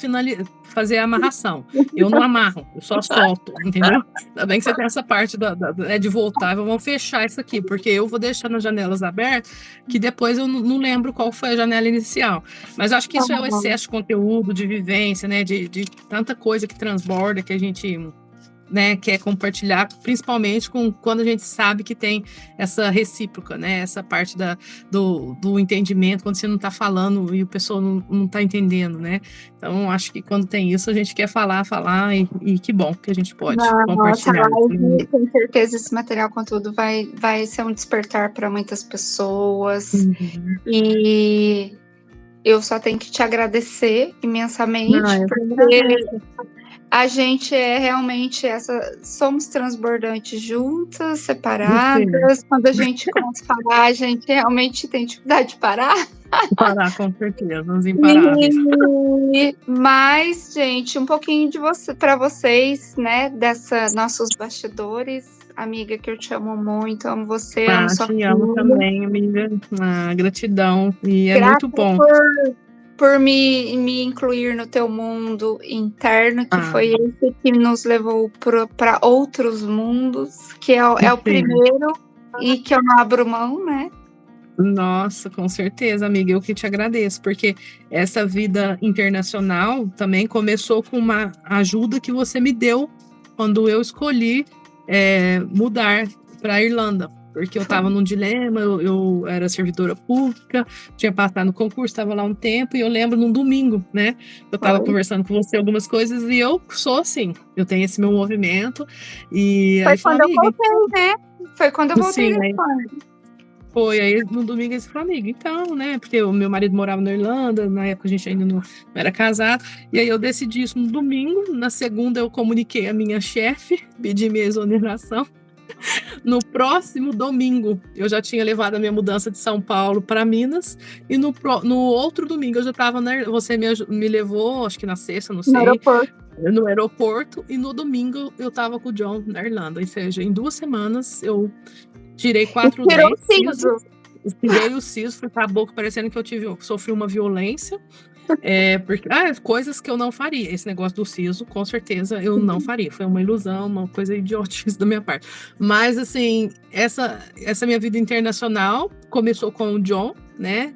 fazer a amarração. Eu não amarro, eu só solto, entendeu? Ainda bem que você tem essa parte de voltar, vamos fechar isso aqui, porque eu vou deixar as janelas abertas, que depois eu não lembro qual foi a janela inicial. Mas acho que isso é o excesso de conteúdo, de vivência, né? De tanta coisa que transborda, que a gente, né, quer compartilhar, principalmente quando a gente sabe que tem essa recíproca, né? Essa parte do entendimento, quando você não está falando e o pessoal não está entendendo, né? Então, acho que quando tem isso, a gente quer falar, e que bom que a gente pode nossa compartilhar. live, com certeza esse material, conteúdo vai ser um despertar para muitas pessoas. E eu só tenho que te agradecer imensamente, porque a gente é realmente somos transbordantes juntas, separadas. Quando a gente começa a falar, a gente realmente tem dificuldade de parar. Parar, com certeza, os imparáveis. Mas, gente, um pouquinho de você para vocês, né? Nossos bastidores. Amiga, que eu te amo muito, amo você, amo sua te amo também, amiga. Gratidão. E é muito bom. Por me incluir no teu mundo interno, que foi esse que nos levou para outros mundos, que é o primeiro e que eu não abro mão, né? Nossa, com certeza, amiga. Eu que te agradeço, porque essa vida internacional também começou com uma ajuda que você me deu quando eu escolhi mudar para a Irlanda. Porque eu estava num dilema, eu era servidora pública, tinha passado no concurso, estava lá um tempo, e eu lembro num domingo, né? Eu estava conversando com você algumas coisas, e eu sou assim, eu tenho esse meu movimento. E foi aí quando eu voltei, né? Foi quando eu voltei da Espanha. Foi, aí no domingo esse foi amigo. Então, né, porque o meu marido morava na Irlanda, na época a gente ainda não era casado, e aí eu decidi isso no domingo, na segunda eu comuniquei a minha chefe, pedi minha exoneração. No próximo domingo, eu já tinha levado a minha mudança de São Paulo para Minas, e no outro domingo eu já estava você me levou, acho que na sexta, não sei, no aeroporto, e no domingo eu estava com o John na Irlanda, ou seja, em 2 semanas eu tirei 4 dentes, tirei o siso, acabou parecendo que eu sofri uma violência, Porque, coisas que eu não faria. Esse negócio do siso, com certeza, eu não faria. Foi uma ilusão, uma coisa idiotice da minha parte. Mas, assim, essa minha vida internacional começou com o John, né?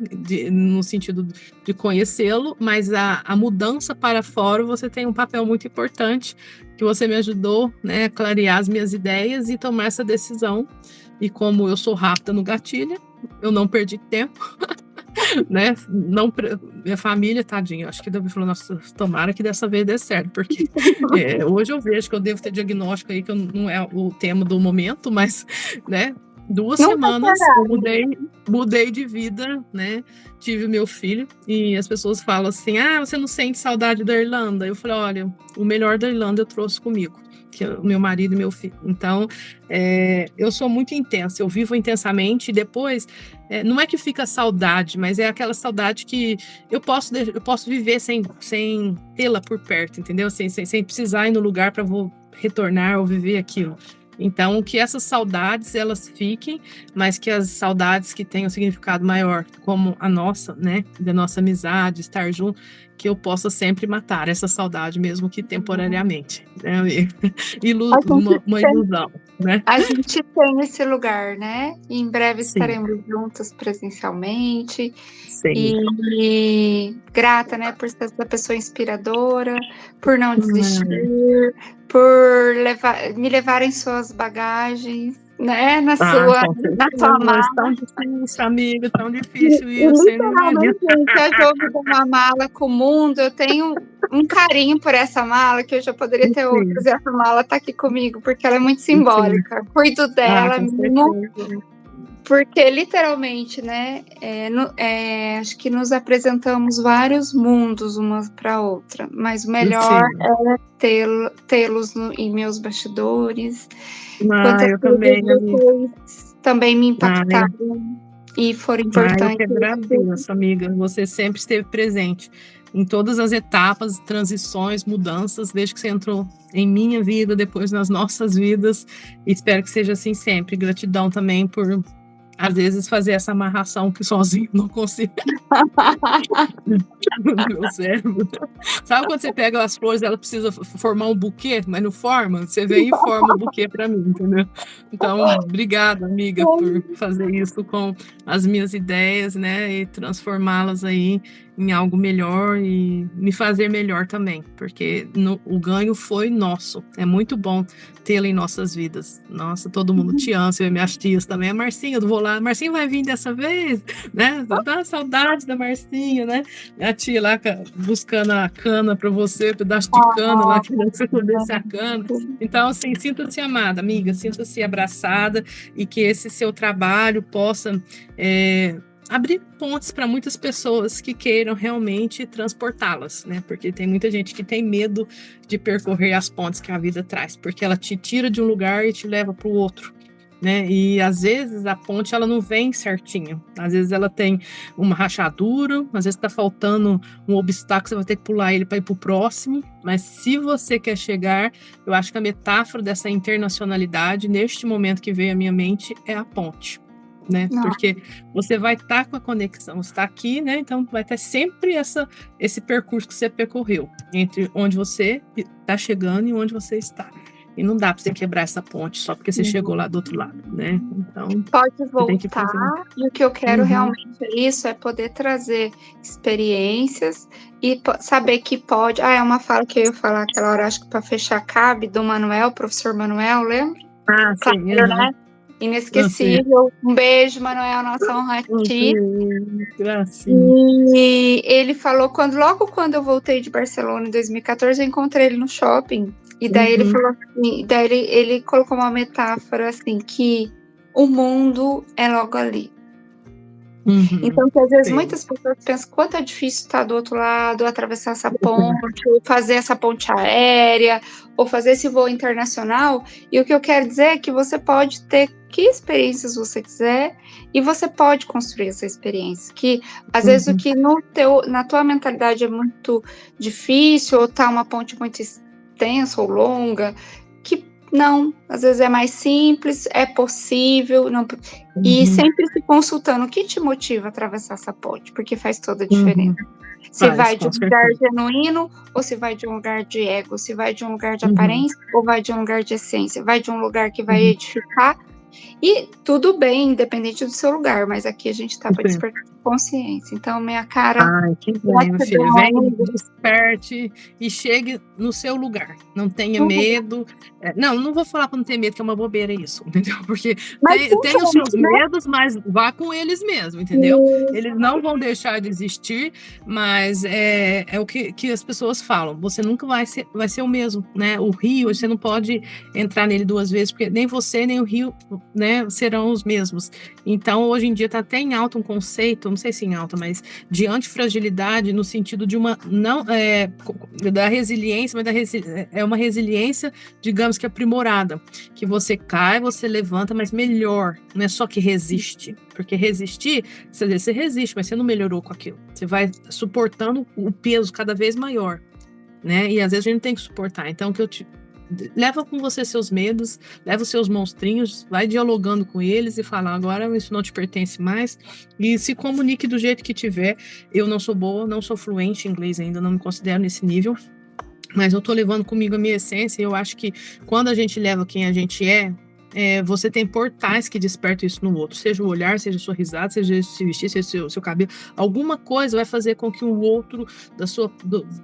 No sentido de conhecê-lo, mas a mudança para fora, você tem um papel muito importante, que você me ajudou, né, a clarear as minhas ideias e tomar essa decisão. E como eu sou rápida no gatilho, eu não perdi tempo. Né? Não, minha família, tadinha, acho que Davi falou, nossa, tomara que dessa vez dê certo, porque hoje eu vejo que eu devo ter diagnóstico aí, que não é o tema do momento, mas, né, 2 semanas eu mudei de vida, né, tive meu filho, e as pessoas falam assim, você não sente saudade da Irlanda? Eu falei, olha, o melhor da Irlanda eu trouxe comigo, que é o meu marido e meu filho. Então, eu sou muito intensa, eu vivo intensamente, e depois, não é que fica saudade, mas é aquela saudade que eu posso viver sem tê-la por perto, entendeu? Sem precisar ir no lugar para vou retornar ou viver aquilo. Então, que essas saudades, elas fiquem, mas que as saudades que tenham um significado maior, como a nossa, né, da nossa amizade, estar junto, que eu possa sempre matar essa saudade, mesmo que temporariamente, né, amiga? Uma ilusão, né? A gente tem esse lugar, né? E em breve Sim. estaremos juntas presencialmente. Sim. E grata, né, por ser essa pessoa inspiradora, por não desistir, por me levar em suas bagagens, né, na sua mala. Tão difícil, amiga, tão difícil isso. Literalmente, gente, eu jogo uma mala com o mundo, eu tenho um carinho por essa mala, que eu já poderia ter outras, e essa mala tá aqui comigo, porque ela é muito simbólica. Cuido dela, porque literalmente, né, acho que nos apresentamos vários mundos uma para outra, mas o melhor é tê-los em meus bastidores. Eu também, também me impactaram e foram importantes. Eu que agradeço, amiga. Você sempre esteve presente em todas as etapas, transições, mudanças, desde que você entrou em minha vida, depois nas nossas vidas. Espero que seja assim sempre. Gratidão também por, às vezes, fazer essa amarração que sozinho não consigo. Meu cérebro. Sabe quando você pega as flores, ela precisa formar um buquê, mas não forma? Você vem e forma o buquê para mim, entendeu? Então, obrigada, amiga, por fazer isso com as minhas ideias, né? E transformá-las aí em algo melhor e me fazer melhor também, porque o ganho foi nosso. É muito bom tê-la em nossas vidas. Nossa, todo mundo te ama, você vê minhas tias também. A Marcinha, eu vou lá. Marcinha vai vir dessa vez, né? Dá saudade da Marcinha, né? A tia lá buscando a cana para você, pedaço de cana lá, querendo que você comesse a cana. Então, assim, sinta-se amada, amiga, sinta-se abraçada e que esse seu trabalho possa abrir pontes para muitas pessoas que queiram realmente transportá-las, né? Porque tem muita gente que tem medo de percorrer as pontes que a vida traz, porque ela te tira de um lugar e te leva para o outro, né? E às vezes a ponte ela não vem certinho, às vezes ela tem uma rachadura, às vezes está faltando um obstáculo, você vai ter que pular ele para ir para o próximo. Mas se você quer chegar, eu acho que a metáfora dessa internacionalidade neste momento que veio à minha mente é a ponte. Né? Porque você vai estar com a conexão, você está aqui, né? Então vai ter sempre esse percurso que você percorreu entre onde você está chegando e onde você está. E não dá para você quebrar essa ponte só porque você chegou lá do outro lado, né? Então pode voltar. E o que eu quero realmente é isso, é poder trazer experiências e saber que pode. É uma fala que eu ia falar aquela hora, acho que para fechar cabe, do Manuel, professor Manuel, lembra? Sim. Né? Inesquecível. Um beijo, Manuel, nossa honra a ti. E ele falou, logo quando eu voltei de Barcelona em 2014, eu encontrei ele no shopping. E daí ele falou assim, ele colocou uma metáfora assim, que o mundo é logo ali. Então, que às vezes muitas pessoas pensam quanto é difícil estar do outro lado, atravessar essa ponte, ou fazer essa ponte aérea, ou fazer esse voo internacional. E o que eu quero dizer é que você pode ter que experiências você quiser e você pode construir essa experiência. Que às vezes o que na tua mentalidade é muito difícil, ou tá uma ponte muito extensa ou longa, que Não, às vezes é mais simples, é possível, não, e sempre se consultando o que te motiva a atravessar essa ponte, porque faz toda a diferença. Se Faz, vai de com um lugar certeza. genuíno ou se vai de um lugar de ego, se vai de um lugar de Uhum, aparência ou vai de um lugar de essência, vai de um lugar que vai uhum, edificar, e tudo bem, independente do seu lugar, mas aqui a gente tá para sim. despertar consciência. Então, minha cara, Ai, que bem, minha filha. gratidão, Venha, amiga. desperte e chegue no seu lugar. Não tenha medo. Não, não vou falar para não ter medo, que é uma bobeira isso, entendeu? Porque Mas tem os seus simplesmente, né? medos, mas vá com eles mesmo, entendeu? Eles não vão deixar de existir, mas é o que as pessoas falam. Você nunca vai ser o mesmo, né? O rio, você não pode entrar nele duas vezes, porque nem você nem o rio, né, serão os mesmos. Então, hoje em dia está até em alta um conceito, não sei se em alta, mas de antifragilidade no sentido de uma não da resiliência, mas é uma resiliência, digamos que aprimorada, que você cai, você levanta, mas melhor, não é só que resiste, porque resistir, você resiste, mas você não melhorou com aquilo, você vai suportando o peso cada vez maior, né? E às vezes a gente tem que suportar. Então, o que eu te leva com você seus medos, leva os seus monstrinhos, vai dialogando com eles e fala, agora isso não te pertence mais, e se comunique do jeito que tiver. Eu não sou boa, não sou fluente em inglês ainda, não me considero nesse nível, mas eu tô levando comigo a minha essência, e eu acho que quando a gente leva quem a gente você tem portais que despertam isso no outro, seja o olhar, seja a sua risada, seja se vestir, seja o seu cabelo, alguma coisa vai fazer com que o outro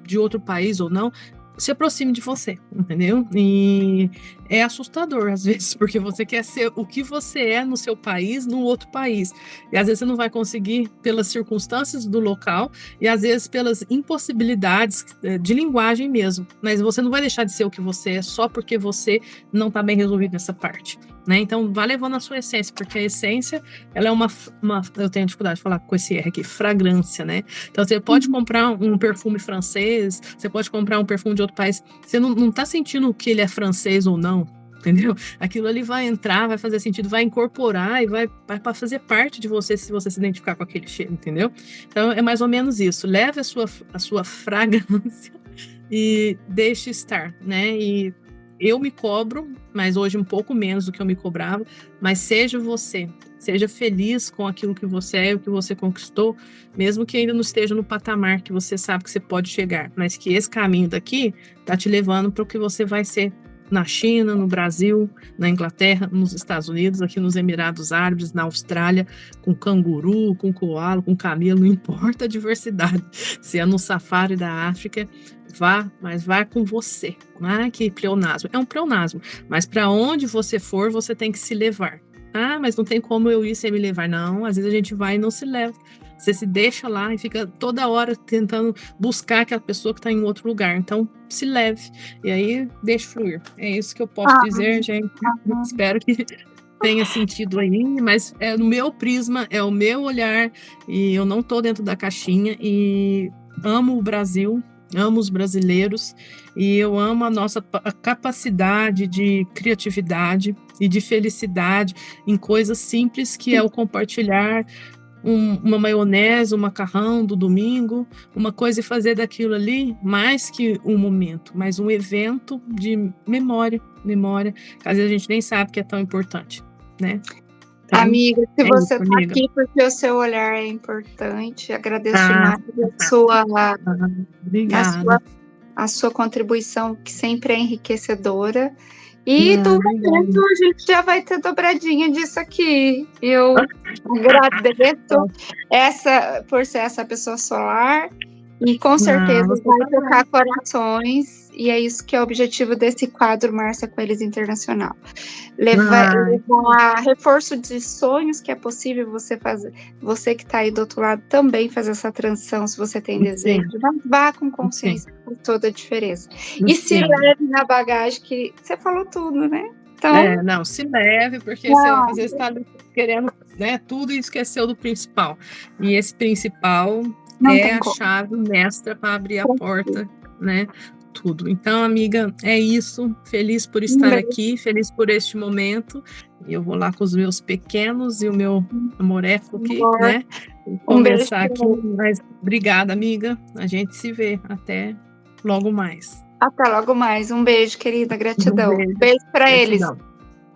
de outro país ou não se aproxime de você, entendeu? E é assustador às vezes, porque você quer ser o que você é no seu país, no outro país, e às vezes você não vai conseguir pelas circunstâncias do local e às vezes pelas impossibilidades de linguagem mesmo, mas você não vai deixar de ser o que você é só porque você não está bem resolvido nessa parte, né? Então, vá levando a sua essência, porque a essência, ela é uma eu tenho dificuldade de falar com esse R aqui, fragrância, né? Então, você pode comprar um perfume francês, você pode comprar um perfume de outro país, você não tá sentindo que ele é francês ou não, entendeu? Aquilo ali vai entrar, vai fazer sentido, vai incorporar e vai fazer parte de você se você se identificar com aquele cheiro, entendeu? Então, é mais ou menos isso. Leve a sua fragrância e deixe estar, né? E eu me cobro, mas hoje um pouco menos do que eu me cobrava, mas seja você, seja feliz com aquilo que você é, o que você conquistou, mesmo que ainda não esteja no patamar que você sabe que você pode chegar, mas que esse caminho daqui tá te levando para o que você vai ser na China, no Brasil, na Inglaterra, nos Estados Unidos, aqui nos Emirados Árabes, na Austrália, com canguru, com coala, com camelo, não importa a diversidade, se é no safari da África, vá, mas vá com você. Ah, que pleonasmo. É um pleonasmo, mas para onde você for, você tem que se levar. Ah, mas não tem como eu ir sem me levar. Não, às vezes a gente vai e não se leva. Você se deixa lá e fica toda hora tentando buscar aquela pessoa que está em outro lugar. Então, se leve. E aí, deixe fluir. É isso que eu posso Ah, dizer, gente. Espero que tenha sentido aí, mas é no meu prisma, é o meu olhar, e eu não estou dentro da caixinha, e amo o Brasil, amo os brasileiros, e eu amo a nossa capacidade de criatividade e de felicidade em coisas simples, que é o compartilhar uma maionese, um macarrão do domingo, uma coisa, e fazer daquilo ali mais que um momento, mas um evento de memória, que às vezes a gente nem sabe que é tão importante, né? Então, amiga, se é isso, você está amiga. aqui porque o seu olhar é importante, agradeço Ah, demais a obrigada. sua, a sua contribuição, que sempre é enriquecedora. E do Obrigada. momento a gente já vai ter dobradinha disso aqui. Eu agradeço por ser essa pessoa solar, e com Ah, certeza você vai também. tocar corações, e é isso que é o objetivo desse quadro Márcia Coelhos Internacional. Ai, Levar reforço de sonhos, que é possível você fazer, você que está aí do outro lado também fazer essa transição, se você tem desejo. sim, Vá com sim, consciência, com toda a diferença. E se sim. leve na bagagem, que você falou tudo, né? Então, Não, se leve, porque você às não, vezes está querendo, né, tudo, e esqueceu do principal. E esse principal não é tem a como. chave mestra para abrir a porta, né? Tudo. Então, amiga, é isso. Feliz por Um estar beijo. aqui, feliz por este momento. Eu vou lá com os meus pequenos e o meu amoreco aqui, Amor. né? Vou Um beijo começar pra aqui, mas obrigada, amiga. A gente se vê. Até logo mais. Até logo mais. Um beijo, querida. Um Gratidão. beijo. Beijo para eles. Gratidão.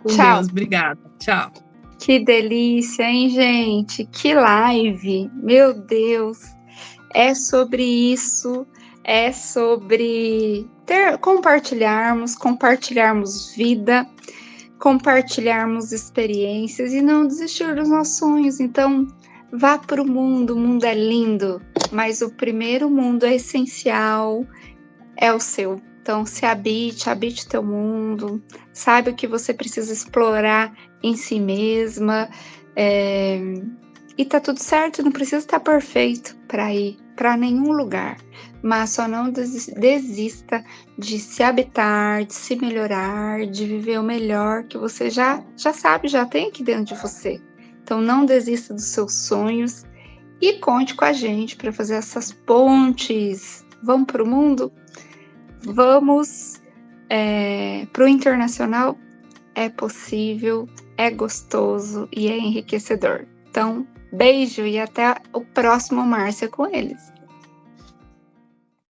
Com Tchau. Deus. Obrigada. Tchau. Que delícia, hein, gente? Que live! Meu Deus! É sobre isso, é sobre compartilharmos vida, compartilharmos experiências e não desistir dos nossos sonhos. Então, vá para o mundo é lindo, mas o primeiro mundo é essencial, é o seu. Então, habite teu mundo, saiba o que você precisa explorar em si mesma, e tá tudo certo, não precisa estar perfeito para ir para nenhum lugar, mas só não desista de se habitar, de se melhorar, de viver o melhor que você já sabe, já tem aqui dentro de você. Então, não desista dos seus sonhos e conte com a gente para fazer essas pontes. Vamos para o mundo? Vamos para o internacional? É possível, é gostoso e é enriquecedor. Então, beijo e até o próximo Márcia com eles.